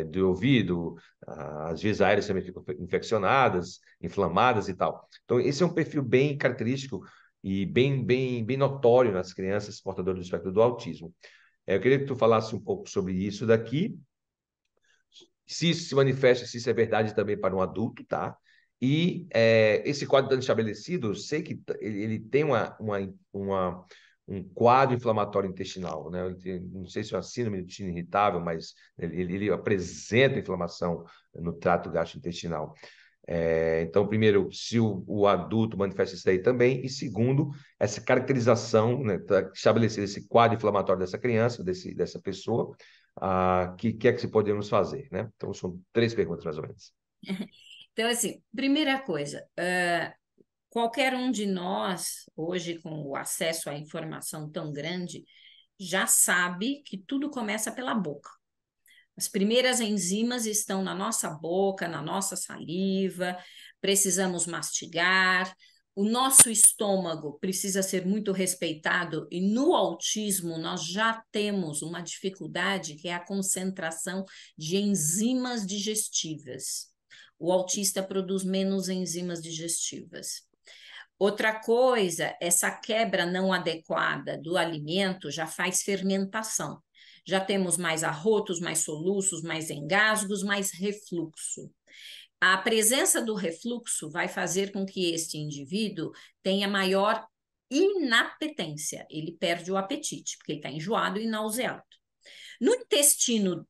A: do ouvido, às vezes áreas também ficam infeccionadas, inflamadas e tal. Então, esse é um perfil bem característico e bem notório nas crianças portadoras do espectro do autismo. Eu queria que tu falasse um pouco sobre isso daqui, se isso se manifesta, se isso é verdade também para um adulto, tá? E esse quadro dano estabelecido, eu sei que ele tem um quadro inflamatório intestinal, né? Não sei se é uma síndrome do intestino irritável, mas ele apresenta inflamação no trato gastrointestinal. Então, primeiro, se o adulto manifesta isso aí também, e segundo, essa caracterização, né, estabelecer esse quadro inflamatório dessa criança, dessa pessoa, que é que se podemos fazer, né? Então, são três perguntas, mais ou menos.
B: Então, assim, primeira coisa, qualquer um de nós, hoje, com o acesso à informação tão grande, já sabe que tudo começa pela boca. As primeiras enzimas estão na nossa boca, na nossa saliva, precisamos mastigar. O nosso estômago precisa ser muito respeitado, e no autismo nós já temos uma dificuldade que é a concentração de enzimas digestivas. O autista produz menos enzimas digestivas. Outra coisa, essa quebra não adequada do alimento já faz fermentação. Já temos mais arrotos, mais soluços, mais engasgos, mais refluxo. A presença do refluxo vai fazer com que este indivíduo tenha maior inapetência. Ele perde o apetite, porque ele está enjoado e nauseado. No intestino,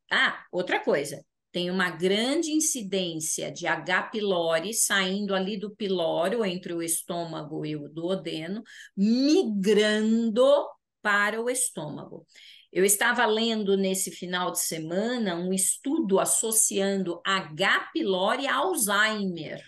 B: outra coisa, tem uma grande incidência de H. pylori saindo ali do pilório, entre o estômago e o duodeno, migrando para o estômago. Eu estava lendo nesse final de semana um estudo associando H. pylori a Alzheimer,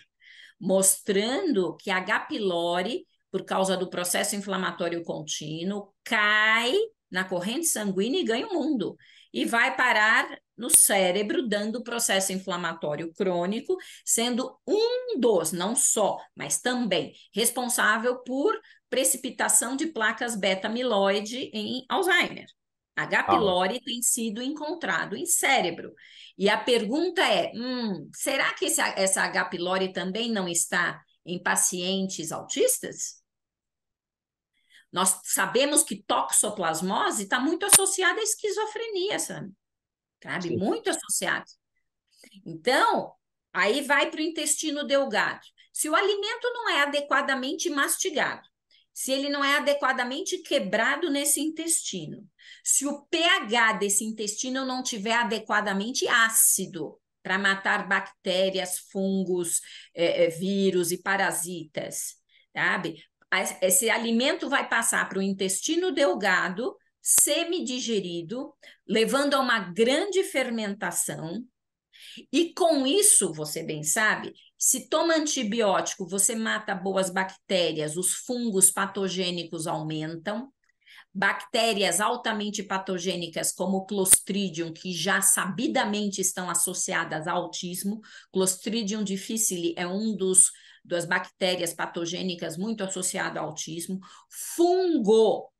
B: mostrando que H. pylori, por causa do processo inflamatório contínuo, cai na corrente sanguínea e ganha o mundo. E vai parar no cérebro, dando processo inflamatório crônico, sendo um dos, não só, mas também responsável por precipitação de placas beta-amiloide em Alzheimer. H.
A: Ah,
B: pylori tem sido encontrado em cérebro. E a pergunta é: será que essa H. pylori também não está em pacientes autistas? Nós sabemos que toxoplasmose está muito associada à esquizofrenia, sabe?
A: sim.
B: Muito associado. Então, aí vai para o intestino delgado. Se o alimento não é adequadamente mastigado, se ele não é adequadamente quebrado nesse intestino, se o pH desse intestino não tiver adequadamente ácido para matar bactérias, fungos, vírus e parasitas, sabe? Esse alimento vai passar para o intestino delgado, semidigerido, levando a uma grande fermentação, e com isso, você bem sabe, se toma antibiótico, você mata boas bactérias, os fungos patogênicos aumentam, bactérias altamente patogênicas como o Clostridium, que já sabidamente estão associadas ao autismo. Clostridium difficile é das bactérias patogênicas muito associado ao autismo. Fungo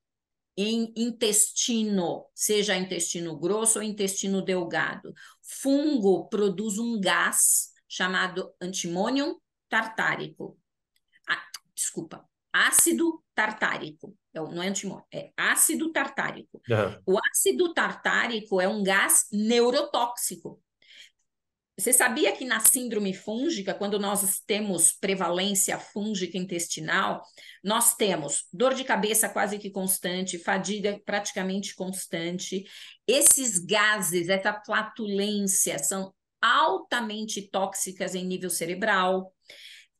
B: em intestino, seja intestino grosso ou intestino delgado. Fungo produz um gás chamado antimônio tartárico. Desculpa, ácido tartárico. Não é antimônio, é ácido tartárico.
A: Aham.
B: O ácido tartárico é um gás neurotóxico. Você sabia que na síndrome fúngica, quando nós temos prevalência fúngica intestinal, nós temos dor de cabeça quase que constante, fadiga praticamente constante. Esses gases, essa flatulência, são altamente tóxicas em nível cerebral.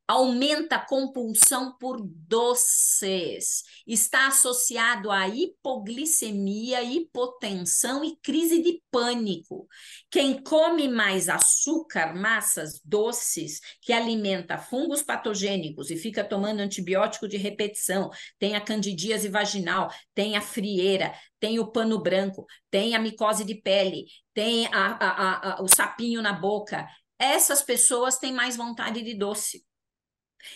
B: Aumenta a compulsão por doces, está associado a hipoglicemia, hipotensão e crise de pânico. Quem come mais açúcar, massas, doces, que alimenta fungos patogênicos e fica tomando antibiótico de repetição, tem a candidíase vaginal, tem a frieira, tem o pano branco, tem a micose de pele, tem o sapinho na boca. Essas pessoas têm mais vontade de doce.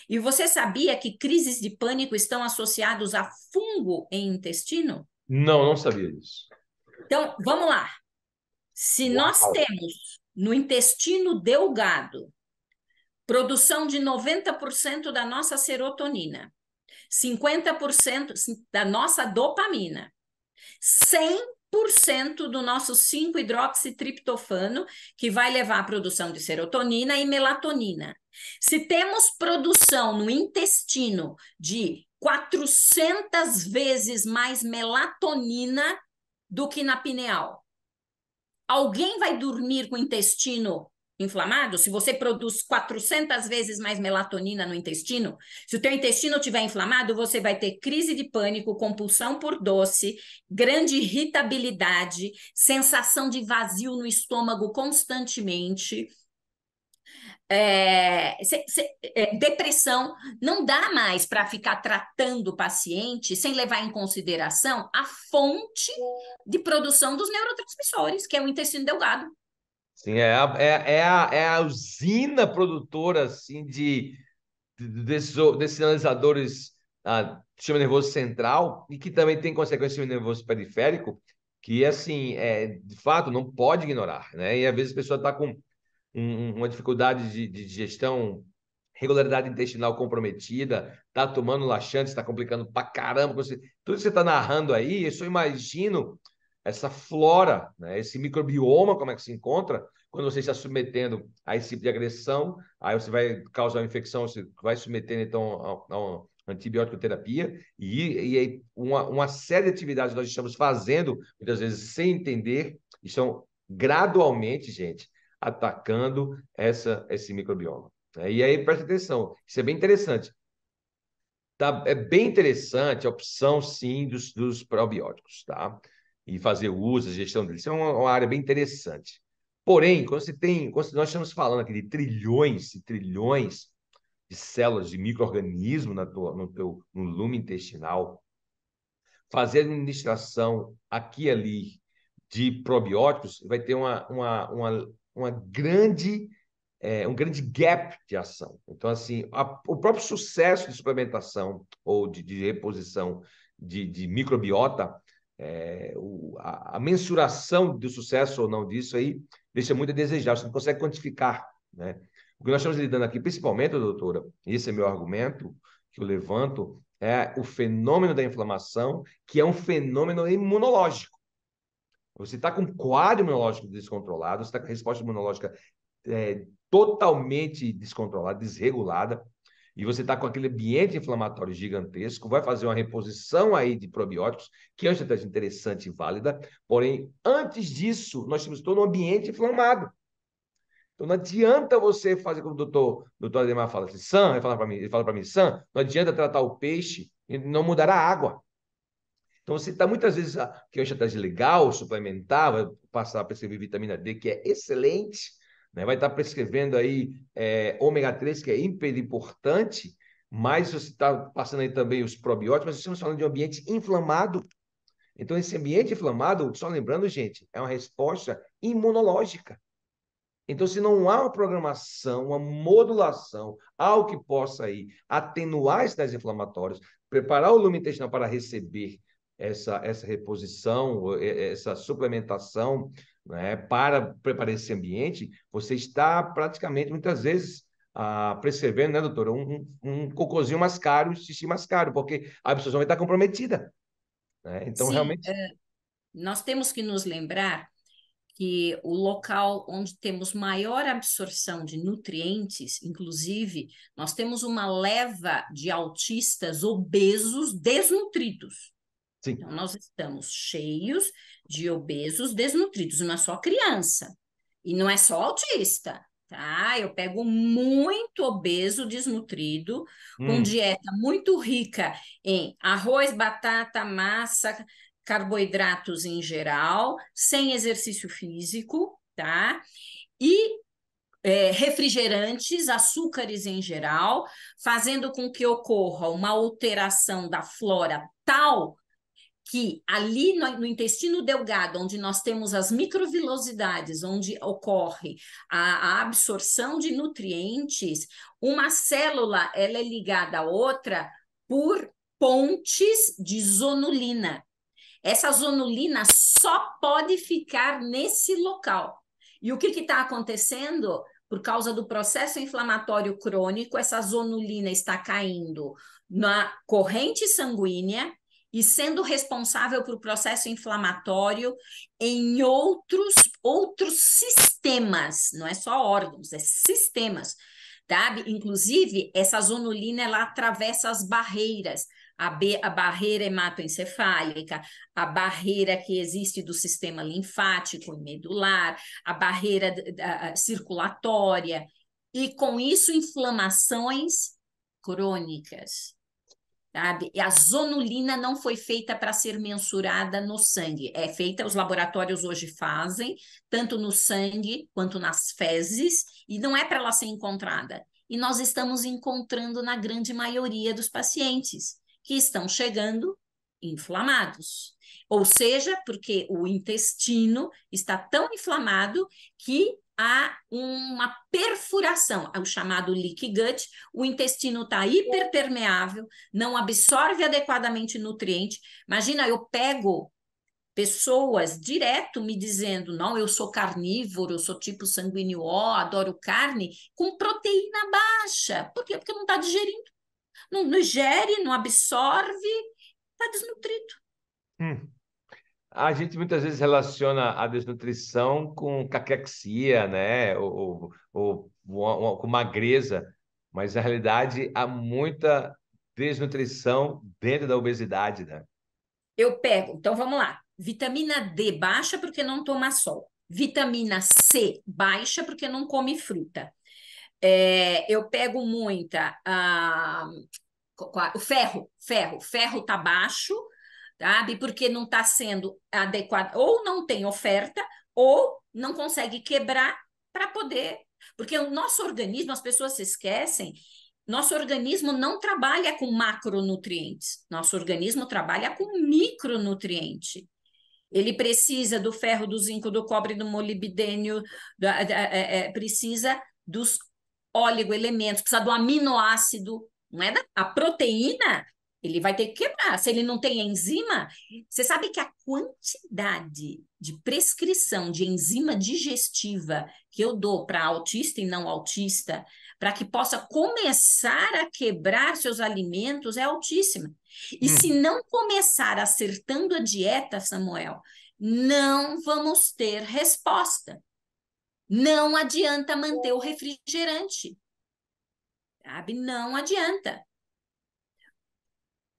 B: E você sabia que crises de pânico estão associados a fungo em intestino?
A: Não, não sabia disso.
B: Então, vamos lá. Se nós
A: Uau.
B: temos no intestino delgado produção de 90% da nossa serotonina, 50% da nossa dopamina, 100% do nosso 5-hidroxitriptofano, que vai levar à produção de serotonina e melatonina. Se temos produção no intestino de 400 vezes mais melatonina do que na pineal, alguém vai dormir com o intestino inflamado? Se você produz 400 vezes mais melatonina no intestino, se o teu intestino estiver inflamado, você vai ter crise de pânico, compulsão por doce, grande irritabilidade, sensação de vazio no estômago constantemente. Depressão, não dá mais para ficar tratando o paciente sem levar em consideração a fonte de produção dos neurotransmissores, que é o intestino delgado.
A: Sim, é a usina produtora assim, desses sinalizadores do sistema nervoso central e que também tem consequência no sistema nervoso periférico, que assim, de fato, não pode ignorar, né? E às vezes a pessoa está com uma dificuldade de digestão, regularidade intestinal comprometida, está tomando laxante, está complicando pra caramba. Tudo que você está narrando aí, eu só imagino essa flora, né? Esse microbioma, como é que se encontra quando você está submetendo a esse tipo de agressão, aí você vai causar uma infecção, você vai submetendo, então, a uma antibiótico terapia, e aí uma série de atividades nós estamos fazendo, muitas vezes sem entender, e são gradualmente, gente, atacando esse microbioma. E aí, presta atenção, isso é bem interessante. Tá? É bem interessante a opção, sim, dos probióticos, tá? E fazer uso, a gestão deles. Isso é uma área bem interessante. Porém, quando nós estamos falando aqui de trilhões e trilhões de células, de micro-organismos no lume intestinal, fazer administração aqui e ali de probióticos vai ter uma grande um grande gap de ação. Então, assim, o próprio sucesso de suplementação ou de reposição de microbiota, a mensuração do sucesso ou não disso aí deixa muito a desejar, você não consegue quantificar, né? O que nós estamos lidando aqui, principalmente, doutora, esse é meu argumento que eu levanto, é o fenômeno da inflamação, que é um fenômeno imunológico. Você está com um quadro imunológico descontrolado, você está com a resposta imunológica totalmente descontrolada, desregulada, e você está com aquele ambiente inflamatório gigantesco, vai fazer uma reposição aí de probióticos, que é uma estratégia interessante e válida, porém, antes disso, nós temos todo um ambiente inflamado. Então, não adianta você fazer como o doutor Ademar fala assim, Sam, ele fala para mim, Sam, não adianta tratar o peixe e não mudar a água. Então, você está muitas vezes, que é uma estratégia legal, suplementar, vai passar a prescrever vitamina D, que é excelente, né? Vai estar prescrevendo aí ômega 3, que é hiper importante, mas você está passando aí também os probióticos, mas estamos falando de um ambiente inflamado. Então, esse ambiente inflamado, só lembrando, gente, é uma resposta imunológica. Então, se não há uma programação, uma modulação, algo que possa aí atenuar esses sinais inflamatórios, preparar o lume intestinal para receber essa reposição, essa suplementação, né, para preparar esse ambiente, você está praticamente, muitas vezes, prescrevendo, né, doutora, um cocôzinho mais caro, xixi mais caro, porque a absorção vai estar comprometida. Né? Então,
B: Sim,
A: realmente,
B: nós temos que nos lembrar que o local onde temos maior absorção de nutrientes, inclusive, nós temos uma leva de autistas obesos desnutridos.
A: sim.
B: Então, nós estamos cheios de obesos desnutridos, não é só criança, e não é só autista, tá? Eu pego muito obeso desnutrido, com
A: Hum,
B: dieta muito rica em arroz, batata, massa, carboidratos em geral, sem exercício físico, tá? E refrigerantes, açúcares em geral, fazendo com que ocorra uma alteração da flora tal que ali no intestino delgado, onde nós temos as microvilosidades, onde ocorre a absorção de nutrientes, uma célula ela é ligada à outra por pontes de zonulina. Essa zonulina só pode ficar nesse local. E o que está acontecendo? Por causa do processo inflamatório crônico, essa zonulina está caindo na corrente sanguínea e sendo responsável por processo inflamatório em outros sistemas, não é só órgãos, é sistemas, tá? Inclusive, essa zonulina ela atravessa as barreiras, a barreira hematoencefálica, a barreira que existe do sistema linfático e medular, a barreira circulatória, e com isso inflamações crônicas. sabe? E a zonulina não foi feita para ser mensurada no sangue. É feita, os laboratórios hoje fazem, tanto no sangue quanto nas fezes, e não é para ela ser encontrada. E nós estamos encontrando na grande maioria dos pacientes, que estão chegando inflamados. Ou seja, porque o intestino está tão inflamado que há uma perfuração, o chamado leaky gut, o intestino está hiperpermeável, não absorve adequadamente nutriente. Imagina, eu pego pessoas direto me dizendo, não, eu sou carnívoro, eu sou tipo sanguíneo O, adoro carne, com proteína baixa. Por quê? Porque não está digerindo. Não digere, não absorve, está desnutrido.
A: Hum. A gente muitas vezes relaciona a desnutrição com caquexia, né? Ou com magreza, mas na realidade há muita desnutrição dentro da obesidade, né?
B: Eu pego, então vamos lá. Vitamina D baixa porque não toma sol. Vitamina C baixa porque não come fruta. Eu pego muita o ferro tá baixo, sabe? Porque não está sendo adequado, ou não tem oferta, ou não consegue quebrar para poder. Porque o nosso organismo, as pessoas se esquecem, nosso organismo não trabalha com macronutrientes, nosso organismo trabalha com micronutriente. Ele precisa do ferro, do zinco, do cobre, do molibdênio, precisa dos oligoelementos, precisa do aminoácido, não é? A proteína, ele vai ter que quebrar. Se ele não tem enzima, você sabe que a quantidade de prescrição de enzima digestiva que eu dou para autista e não autista, para que possa começar a quebrar seus alimentos, é altíssima. E se não começar acertando a dieta, Samuel, não vamos ter resposta. Não adianta manter o refrigerante, sabe? Não adianta.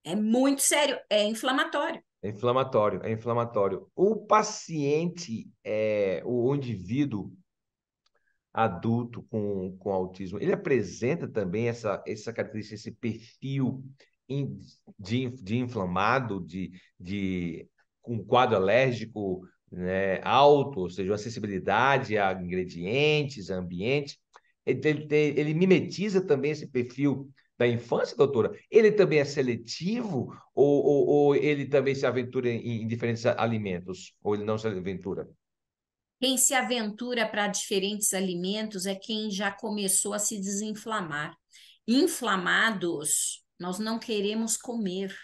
B: É muito sério, é inflamatório.
A: É inflamatório, é inflamatório. O paciente, o indivíduo adulto com autismo, ele apresenta também essa característica, esse perfil de inflamado, com um quadro alérgico, né, alto, ou seja, uma sensibilidade a ingredientes, a ambiente. Ele mimetiza também esse perfil da infância, doutora? Ele também é seletivo ou ele também se aventura em diferentes alimentos? Ou ele não se aventura?
B: Quem se aventura para diferentes alimentos é quem já começou a se desinflamar. Inflamados, nós não queremos comer.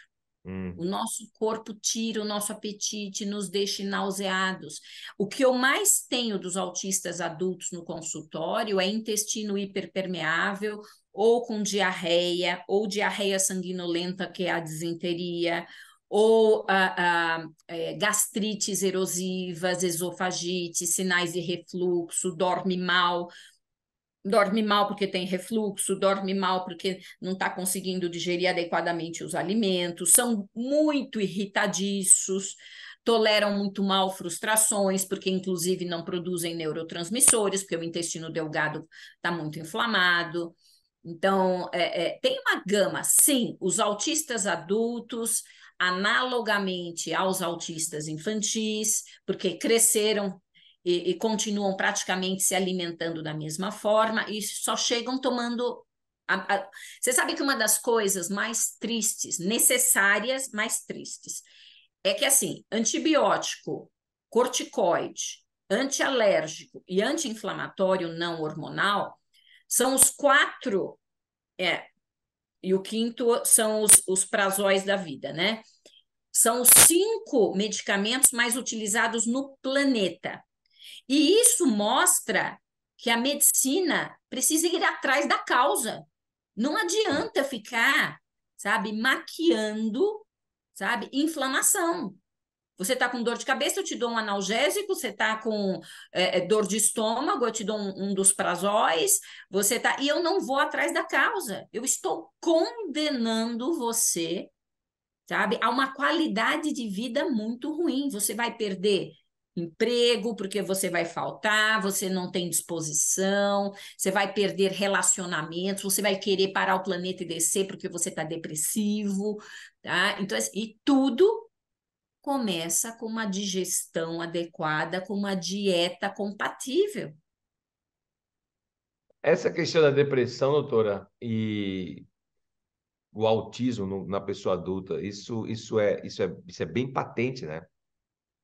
B: O
A: Hum.
B: nosso corpo tira o nosso apetite, nos deixa nauseados. O que eu mais tenho dos autistas adultos no consultório é intestino hiperpermeável, ou com diarreia, ou diarreia sanguinolenta, que é a disenteria, ou gastrites erosivas, esofagite, sinais de refluxo, dorme mal porque tem refluxo, dorme mal porque não está conseguindo digerir adequadamente os alimentos, são muito irritadiços, toleram muito mal frustrações, porque inclusive não produzem neurotransmissores, porque o intestino delgado está muito inflamado. Então, tem uma gama, sim, os autistas adultos, analogamente aos autistas infantis, porque cresceram e continuam praticamente se alimentando da mesma forma e só chegam tomando. Você sabe que uma das coisas mais tristes, necessárias, mais tristes, é que assim, antibiótico, corticoide, antialérgico e anti-inflamatório não hormonal são os quatro, e o quinto são os prazóis da vida, né? São os 5 medicamentos mais utilizados no planeta. E isso mostra que a medicina precisa ir atrás da causa. Não adianta ficar, sabe, maquiando, sabe, inflamação. Você está com dor de cabeça, eu te dou um analgésico. Você está com dor de estômago, eu te dou um dos prazóis. Você tá, e eu não vou atrás da causa. Eu estou condenando você, sabe, a uma qualidade de vida muito ruim. Você vai perder emprego, porque você vai faltar, você não tem disposição, você vai perder relacionamentos, você vai querer parar o planeta e descer porque você está depressivo, tá? Então, assim, e tudo começa com uma digestão adequada, com uma dieta compatível.
A: Essa questão da depressão, doutora, e o autismo na pessoa adulta, isso é bem patente, né?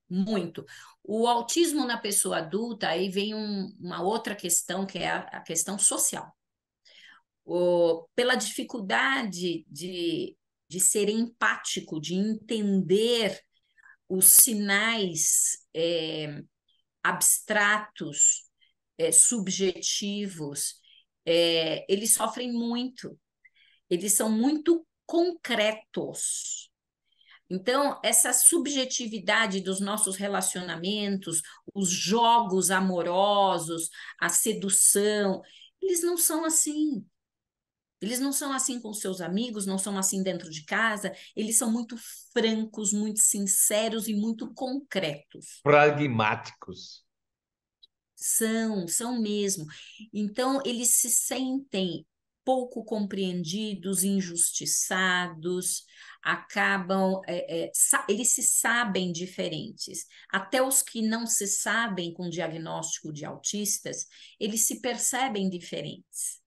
B: Muito. O autismo na pessoa adulta, aí vem uma outra questão, que é a questão social. Pela dificuldade de ser empático, de entender os sinais abstratos, subjetivos, eles sofrem muito, eles são muito concretos. Então, essa subjetividade dos nossos relacionamentos, os jogos amorosos, a sedução, eles não são assim. Eles não são assim com seus amigos, não são assim dentro de casa, eles são muito francos, muito sinceros e muito concretos.
A: Pragmáticos.
B: São mesmo. Então, eles se sentem pouco compreendidos, injustiçados, acabam, eles se sabem diferentes. Até os que não se sabem com diagnóstico de autistas, eles se percebem diferentes.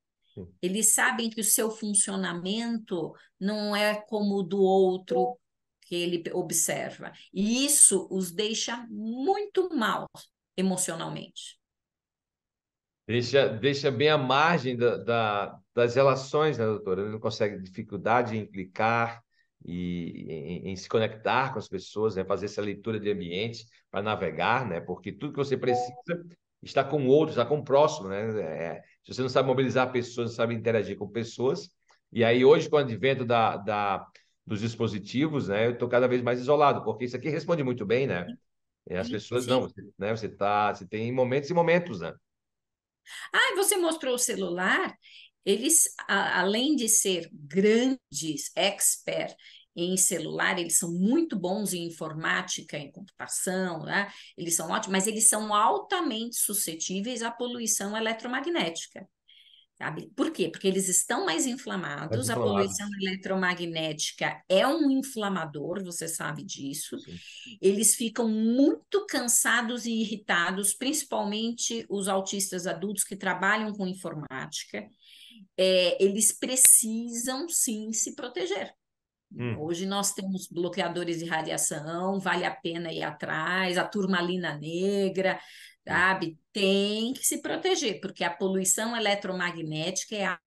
B: Eles sabem que o seu funcionamento não é como o do outro que ele observa. E isso os deixa muito mal emocionalmente.
A: Deixa bem à margem das relações, né, doutora? Ele não consegue dificuldade em clicar e em se conectar com as pessoas, né? Fazer essa leitura de ambiente para navegar, né? Porque tudo que você precisa está com o outro, está com o próximo, né? Se você não sabe mobilizar pessoas, não sabe interagir com pessoas, e aí hoje, com o advento dos dispositivos, né? Eu estou cada vez mais isolado, porque isso aqui responde muito bem, né? E as
B: Sim,
A: pessoas não,
B: sim.
A: você tem momentos e momentos, né?
B: Ah, você mostrou o celular? Eles, além de ser grandes expert em celular, eles são muito bons em informática, em computação, né? Eles são ótimos, mas eles são altamente suscetíveis à poluição eletromagnética. Sabe? Por quê? Porque eles estão mais
A: Mais
B: inflamados, a poluição
A: inflamados.
B: eletromagnética é um inflamador, você sabe disso.
A: Sim.
B: Eles ficam muito cansados e irritados, principalmente os autistas adultos que trabalham com informática. Eles precisam sim se proteger.
A: Hum.
B: Hoje nós temos bloqueadores de radiação, vale a pena ir atrás, a turmalina negra,
A: Hum.
B: sabe? Tem que se proteger, porque a poluição eletromagnética é algo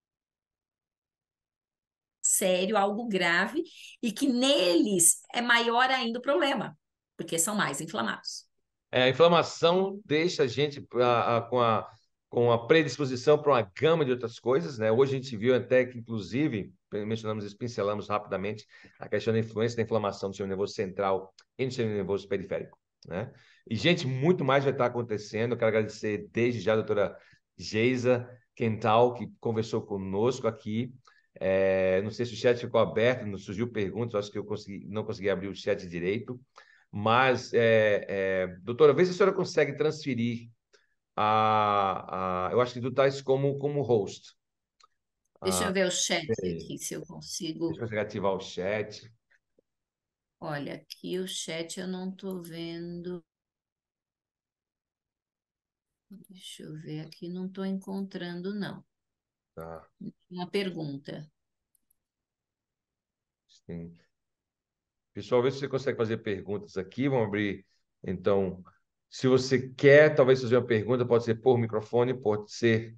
B: sério, algo grave, e que neles é maior ainda o problema, porque são mais inflamados.
A: A inflamação deixa a gente com a predisposição para uma gama de outras coisas, né? Hoje a gente viu até que, inclusive, mencionamos isso, pincelamos rapidamente a questão da influência da inflamação do sistema nervoso central e do sistema nervoso periférico, né? E, gente, muito mais vai estar acontecendo. Eu quero agradecer desde já a doutora Geisa Quental, que conversou conosco aqui. Não sei se o chat ficou aberto, não surgiu perguntas, acho que não consegui abrir o chat direito. Mas, doutora, vê se a senhora consegue transferir eu acho que tu estás como host.
B: Deixa
A: Ah,
B: eu ver o chat
A: peraí.
B: aqui, se eu
A: Deixa
B: consigo.
A: eu conseguir ativar o chat.
B: Olha, aqui o chat eu não estou vendo. Deixa eu ver aqui, não estou encontrando, não.
A: Tá,
B: Uma pergunta.
A: sim. Pessoal, vê se você consegue fazer perguntas aqui. Vamos abrir, então. Se você quer, talvez fazer uma pergunta, pode ser por microfone, pode ser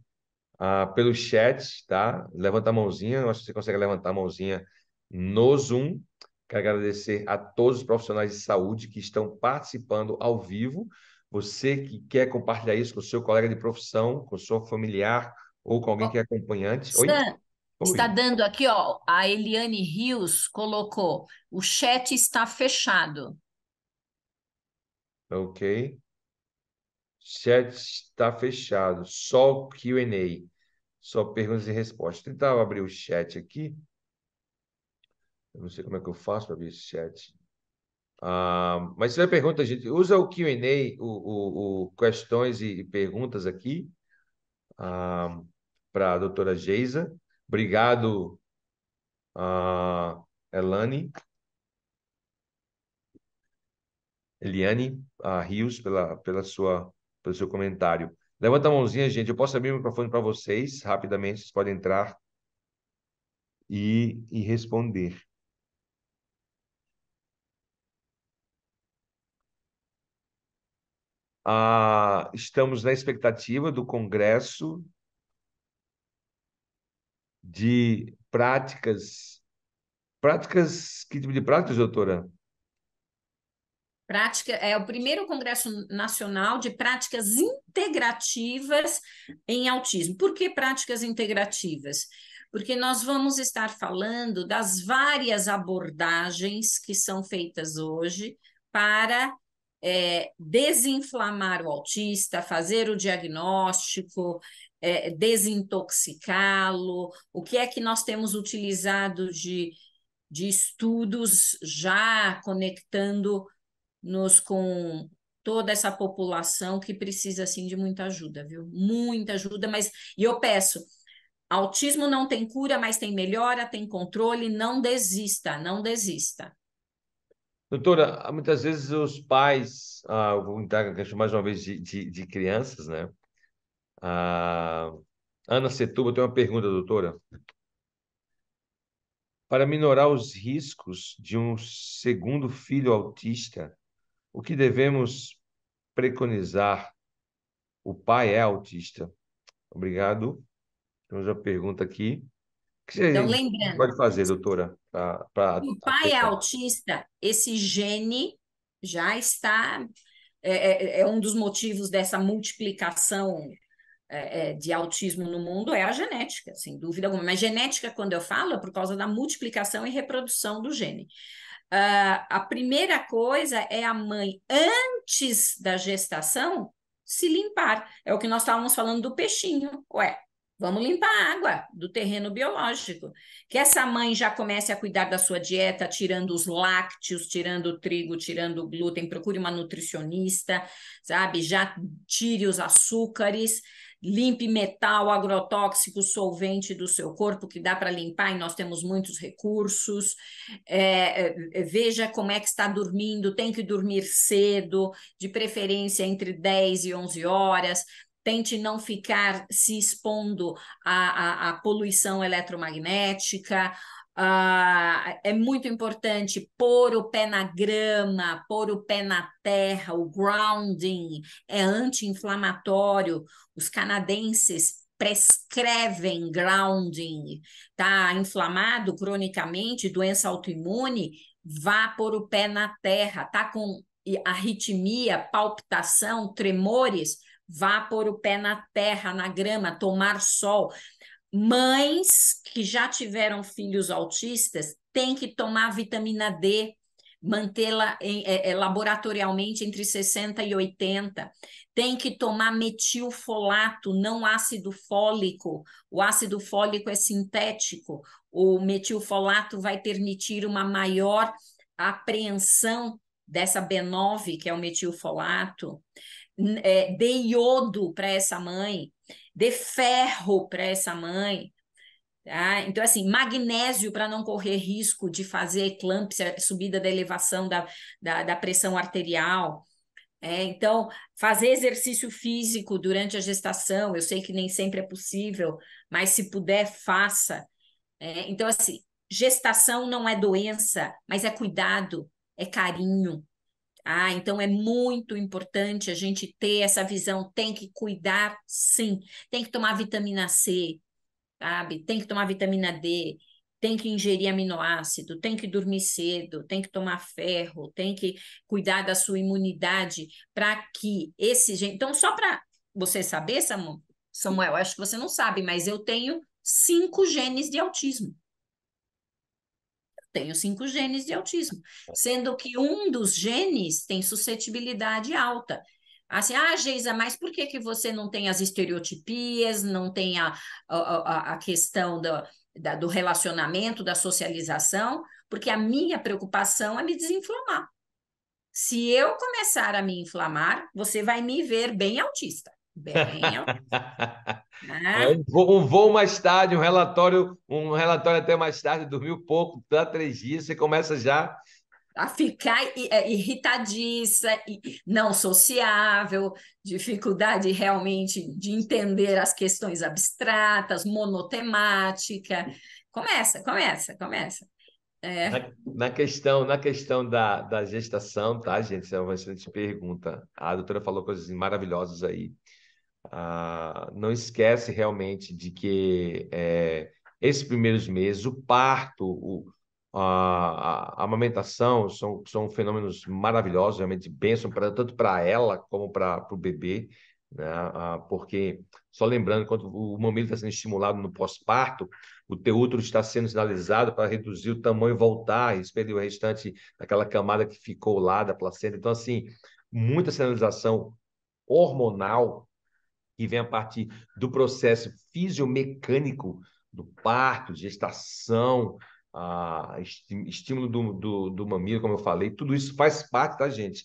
A: pelo chat, tá? Levanta a mãozinha, eu acho que você consegue levantar a mãozinha no Zoom. Quero agradecer a todos os profissionais de saúde que estão participando ao vivo. Você que quer compartilhar isso com o seu colega de profissão, com o seu familiar ou com alguém que é
B: Ó,
A: acompanhante. Oi?
B: Sam, está
A: Oi.
B: dando aqui, ó, a Eliane Rios colocou, o chat está fechado.
A: Ok. Chat está fechado. Só o Q&A. Só perguntas e respostas. Vou tentar abrir o chat aqui. Eu não sei como é que eu faço para abrir esse chat. Mas se tiver pergunta, gente, usa o Q&A, o questões e perguntas aqui, para a doutora Geisa. Obrigado, Elane, Eliane Rios, pelo seu comentário. Levanta a mãozinha, gente. Eu posso abrir o microfone para vocês rapidamente. Vocês podem entrar e responder. Estamos na expectativa do Congresso de práticas. Práticas, que tipo de práticas, doutora?
B: Prática é o primeiro Congresso Nacional de Práticas Integrativas em Autismo. Por que práticas integrativas? Porque nós vamos estar falando das várias abordagens que são feitas hoje para desinflamar o autista, fazer o diagnóstico, desintoxicá-lo. O que é que nós temos utilizado de estudos já conectando-nos com toda essa população que precisa, assim, de muita ajuda, viu? Muita ajuda, mas... E eu peço, autismo não tem cura, mas tem melhora, tem controle, não desista, não desista.
A: Doutora, muitas vezes os pais, eu vou entrar na questão mais uma vez de crianças, né? Ana Setuba tem uma pergunta, doutora. Para minorar os riscos de um segundo filho autista, o que devemos preconizar? O pai é autista. Obrigado. Temos uma pergunta aqui. O que
B: Então,
A: você
B: lembrando,
A: pode fazer, doutora,
B: se
A: para
B: o pai é autista, esse gene já está... É um dos motivos dessa multiplicação de autismo no mundo é a genética, sem dúvida alguma. Mas genética, quando eu falo, é por causa da multiplicação e reprodução do gene. A primeira coisa é a mãe, antes da gestação, se limpar. É o que nós estávamos falando do peixinho. Ué, vamos limpar a água do terreno biológico. Que essa mãe já comece a cuidar da sua dieta, tirando os lácteos, tirando o trigo, tirando o glúten, procure uma nutricionista, sabe? Já tire os açúcares, limpe metal, agrotóxico, solvente do seu corpo, que dá para limpar, e nós temos muitos recursos. Veja como é que está dormindo, tem que dormir cedo, de preferência entre 10 e 11 horas. Tente não ficar se expondo à poluição eletromagnética. É muito importante pôr o pé na grama, pôr o pé na terra, o grounding é anti-inflamatório. Os canadenses prescrevem grounding, tá inflamado cronicamente, doença autoimune, vá pôr o pé na terra, tá com arritmia, palpitação, tremores, vá pôr o pé na terra, na grama, tomar sol. Mães que já tiveram filhos autistas têm que tomar vitamina D, mantê-la laboratorialmente entre 60 e 80. Tem que tomar metilfolato, não ácido fólico. O ácido fólico é sintético. O metilfolato vai permitir uma maior apreensão dessa B9, que é o metilfolato. Dê iodo para essa mãe, dê ferro para essa mãe. Tá? Então, assim, magnésio para não correr risco de fazer eclâmpsia, subida da elevação da pressão arterial. Então, fazer exercício físico durante a gestação, eu sei que nem sempre é possível, mas se puder, faça. Então, assim, gestação não é doença, mas é cuidado, é carinho. Então é muito importante a gente ter essa visão, tem que cuidar, sim, tem que tomar vitamina C, sabe? Tem que tomar vitamina D, tem que ingerir aminoácido, tem que dormir cedo, tem que tomar ferro, tem que cuidar da sua imunidade para que esse gene. Então, só para você saber, Samuel, acho que você não sabe, mas eu tenho 5 genes de autismo. Tenho 5 genes de autismo, sendo que um dos genes tem suscetibilidade alta. Assim, Geisa, mas por que você não tem as estereotipias, não tem a questão do relacionamento, da socialização? Porque a minha preocupação é me desinflamar. Se eu começar a me inflamar, você vai me ver bem autista. Bem autista,
A: É
B: né?
A: um voo mais tarde, um relatório até mais tarde, dormiu pouco, dá 3 dias, você começa já.
B: A ficar irritadiça, não sociável, dificuldade realmente de entender as questões abstratas, monotemática. Começa. É,
A: Na questão da gestação, tá, gente? Isso é uma excelente pergunta. A doutora falou coisas maravilhosas aí. Não esquece realmente de que esses primeiros meses, o parto, a amamentação são fenômenos maravilhosos, realmente bênção tanto para ela como para o bebê, né? Porque, só lembrando, quando o mamilo está sendo estimulado no pós-parto, o teu útero está sendo sinalizado para reduzir o tamanho e voltar, e expelir o restante daquela camada que ficou lá da placenta. Então, assim, muita sinalização hormonal que vem a partir do processo fisiomecânico do parto, gestação, estímulo do mamilo, como eu falei, tudo isso faz parte, tá, gente?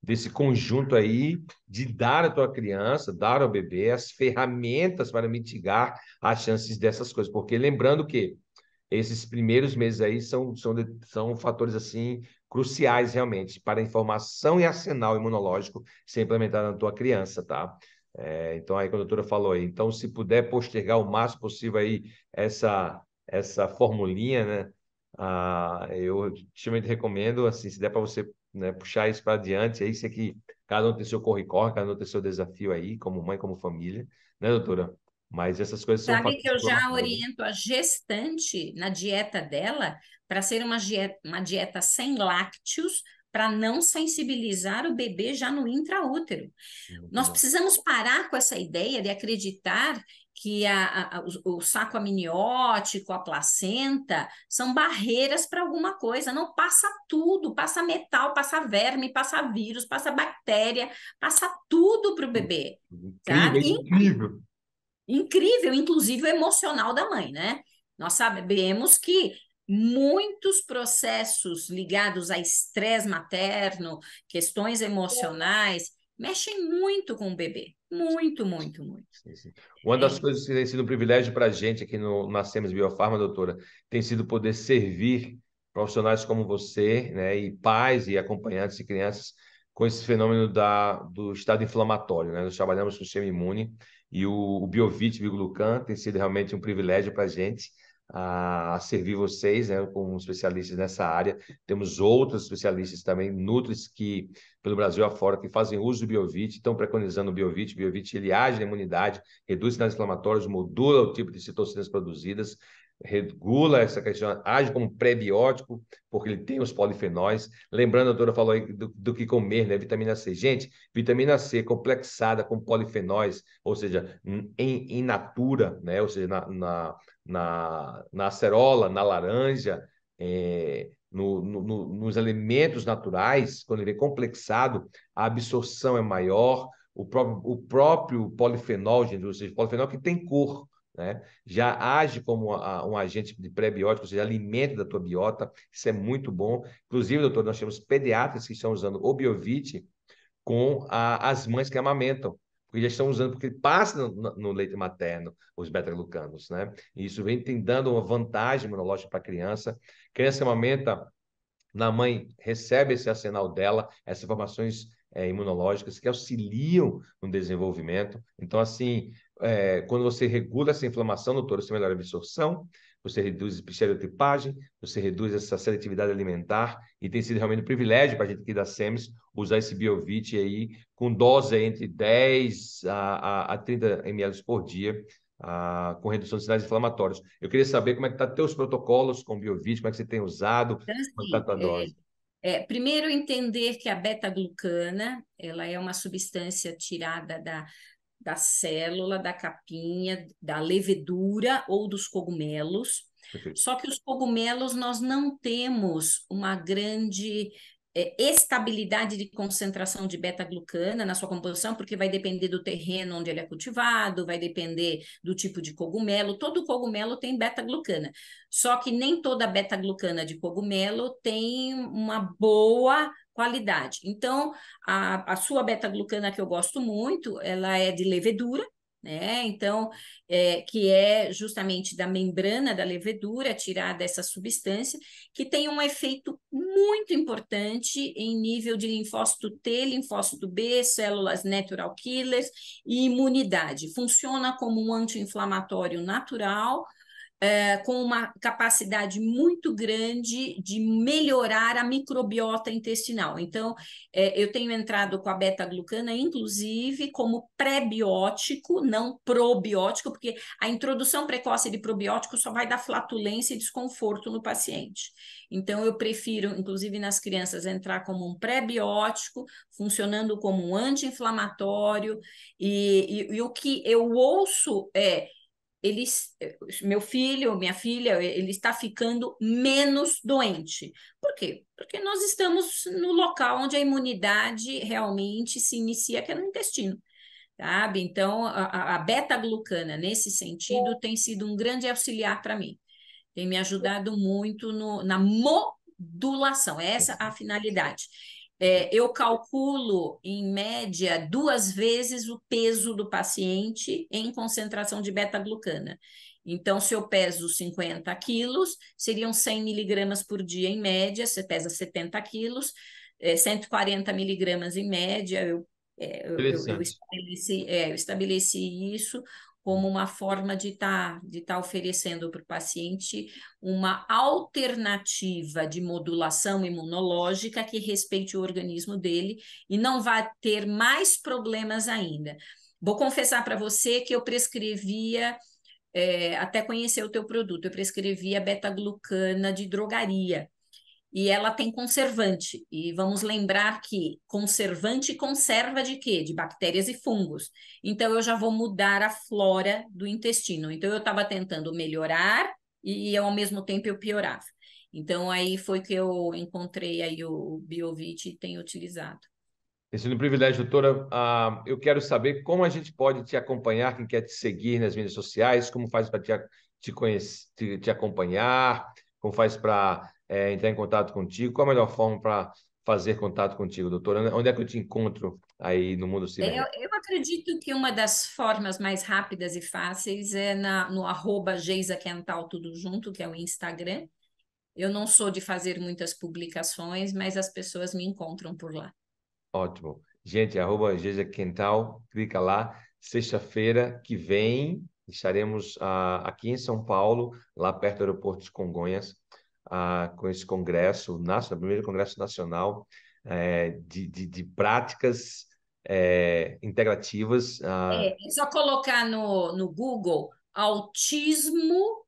A: Desse conjunto aí de dar à tua criança, dar ao bebê as ferramentas para mitigar as chances dessas coisas. Porque lembrando que esses primeiros meses aí são fatores assim cruciais realmente para a informação e arsenal imunológico ser implementado na tua criança, tá? Então aí, quando a doutora falou aí, então se puder postergar o máximo possível aí essa formulinha, né? Eu extremamente recomendo, assim, se der para você, né, puxar isso para adiante, aí sei que cada um tem seu corre-corre, cada um tem seu desafio aí, como mãe, como família, né, doutora? Mas essas coisas são
B: sabe que
A: fatores
B: eu já
A: colaterais.
B: oriento a gestante na dieta dela para ser uma dieta sem lácteos, para não sensibilizar o bebê já no intraútero.
A: Muito
B: Nós
A: bom.
B: precisamos parar com essa ideia de acreditar que o saco amniótico, a placenta, são barreiras para alguma coisa. Não, passa tudo, passa metal, passa verme, passa vírus, passa bactéria, passa tudo para o bebê,
A: Incrível,
B: sabe?
A: incrível.
B: Incrível, inclusive o emocional da mãe, né? Nós sabemos que muitos processos ligados a estresse materno, questões emocionais, mexem muito com o bebê. Muito.
A: Sim, sim. Uma das
B: É,
A: coisas que tem sido um privilégio para a gente aqui no Nascemos Biofarma, doutora, tem sido poder servir profissionais como você, né, e pais e acompanhantes de crianças com esse fenômeno do estado inflamatório, né? Nós trabalhamos com o sistema imune e o Biovit Biglucan tem sido realmente um privilégio para a gente a servir vocês, né, como especialistas nessa área. Temos outros especialistas também, nutris que pelo Brasil afora, que fazem uso do Biovit, estão preconizando o Biovit. O Biovit ele age na imunidade, reduz sinais inflamatórios, modula o tipo de citocinas produzidas, regula essa questão, age como prebiótico, porque ele tem os polifenóis. Lembrando, a doutora falou aí do que comer, né? Vitamina C. Gente, vitamina C complexada com polifenóis, ou seja, em natura, né? Ou seja, na acerola, na laranja, nos alimentos naturais, quando ele vem complexado, a absorção é maior, o próprio polifenol, gente, ou seja, polifenol que tem cor, né? Já age como um agente de pré-biótico, ou seja, alimento da tua biota, isso é muito bom. Inclusive, doutor, nós temos pediatras que estão usando o Biovit com as mães que amamentam, porque já estão usando, porque passa no leite materno os beta-glucanos, né? E isso tem dando uma vantagem imunológica para a criança. Criança que amamenta na mãe recebe esse arsenal dela, essas informações imunológicas que auxiliam no desenvolvimento. Então, assim, quando você regula essa inflamação, doutor, você melhora a absorção, você reduz a estereotipagem, você reduz essa seletividade alimentar, e tem sido realmente um privilégio para a gente aqui da SEMES usar esse Biovit aí com dose entre 10 a 30 ml por dia, com redução de sinais inflamatórios. Eu queria saber como é que estão teus protocolos com Biovit, como é que você tem usado,
B: então,
A: como está a
B: assim,
A: tua dose.
B: primeiro entender que a beta-glucana, ela é uma substância tirada da célula, da capinha, da levedura ou dos cogumelos.
A: Perfeito.
B: Só que os cogumelos nós não temos uma grande estabilidade de concentração de beta-glucana na sua composição, porque vai depender do terreno onde ele é cultivado, vai depender do tipo de cogumelo. Todo cogumelo tem beta-glucana, só que nem toda beta-glucana de cogumelo tem uma boa qualidade. Então, a sua beta-glucana que eu gosto muito, ela é de levedura, né? Então, que é justamente da membrana da levedura, tirar dessa substância, que tem um efeito muito importante em nível de linfócito T, linfócito B, células natural killers e imunidade. Funciona como um anti-inflamatório natural, com uma capacidade muito grande de melhorar a microbiota intestinal. Então, eu tenho entrado com a beta-glucana, inclusive, como pré-biótico, não probiótico, porque a introdução precoce de probiótico só vai dar flatulência e desconforto no paciente. Então, eu prefiro, inclusive nas crianças, entrar como um pré-biótico, funcionando como um anti-inflamatório, e o que eu ouço eles, meu filho, minha filha, ele está ficando menos doente. Por quê? Porque nós estamos no local onde a imunidade realmente se inicia, que é no intestino, sabe? Então, a beta-glucana, nesse sentido, tem sido um grande auxiliar para mim. Tem me ajudado muito na modulação, essa é a finalidade. Eu calculo, em média, 2 vezes o peso do paciente em concentração de beta-glucana. Então, se eu peso 50 quilos, seriam 100 miligramas por dia em média. Você pesa 70 quilos, 140 miligramas em média.
A: Interessante.
B: Eu estabeleci isso como uma forma de tá oferecendo para o paciente uma alternativa de modulação imunológica que respeite o organismo dele e não vai ter mais problemas ainda. Vou confessar para você que eu prescrevia, até conhecer o teu produto, eu prescrevia beta-glucana de drogaria. E ela tem conservante. E vamos lembrar que conservante conserva de quê? De bactérias e fungos. Então, eu já vou mudar a flora do intestino. Então, eu estava tentando melhorar e, ao mesmo tempo, eu piorava. Então, aí foi que eu encontrei aí o Biovit e tenho utilizado.
A: Esse é um privilégio, doutora. Eu quero saber como a gente pode te acompanhar, quem quer te seguir nas mídias sociais, como faz para te conhecer, te acompanhar, como faz para entrar em contato contigo, qual a melhor forma para fazer contato contigo, doutora? Onde é que eu te encontro aí no mundo cibernético?
B: Eu acredito que uma das formas mais rápidas e fáceis é no @Geisa Quental, tudo junto, que é o Instagram. Eu não sou de fazer muitas publicações, mas as pessoas me encontram por lá.
A: Ótimo. Gente, @Geisa Quental, clica lá. Sexta-feira que vem estaremos aqui em São Paulo, lá perto do aeroporto de Congonhas, com esse congresso nacional, primeiro congresso nacional de práticas integrativas.
B: É só colocar no Google autismo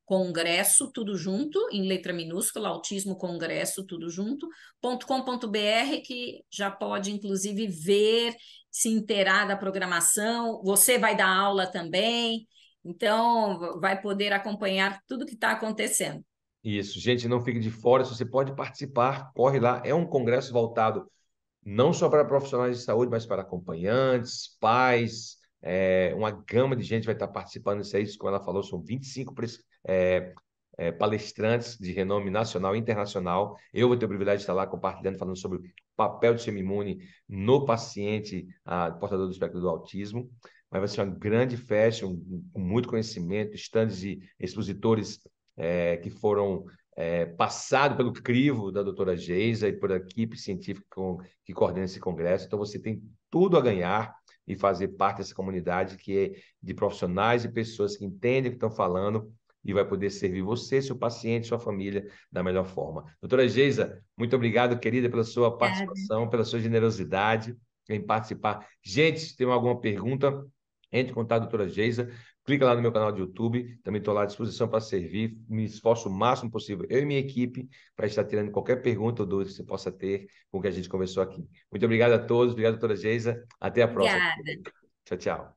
B: congresso, tudo junto, em letra minúscula, autismo congresso, tudo junto, .com.br, que já pode, inclusive, ver, se inteirar da programação. Você vai dar aula também, então vai poder acompanhar tudo que está acontecendo.
A: Isso, gente, não fique de fora. Se você pode participar, corre lá. É um congresso voltado não só para profissionais de saúde, mas para acompanhantes, pais, uma gama de gente vai estar participando disso aí, como ela falou, são 25 palestrantes de renome nacional e internacional. Eu vou ter o privilégio de estar lá compartilhando, falando sobre o papel do sistema imune no paciente portador do espectro do autismo. Mas vai ser uma grande festa, com muito conhecimento, estandes de expositores que foram passados pelo crivo da doutora Geisa e por equipe científica que coordena esse congresso. Então, você tem tudo a ganhar e fazer parte dessa comunidade que é de profissionais e pessoas que entendem o que estão falando e vai poder servir você, seu paciente, sua família da melhor forma. Doutora Geisa, muito obrigado, querida, pela sua
B: Obrigada.
A: participação, pela sua generosidade em participar. Gente, se tem alguma pergunta, entre em contato, doutora Geisa. Clica lá no meu canal de YouTube, também estou lá à disposição para servir, me esforço o máximo possível, eu e minha equipe, para estar tirando qualquer pergunta ou dúvida que você possa ter com o que a gente conversou aqui. Muito obrigado a todos, obrigado, doutora Geisa. Até a próxima.
B: Obrigada.
A: Tchau, tchau.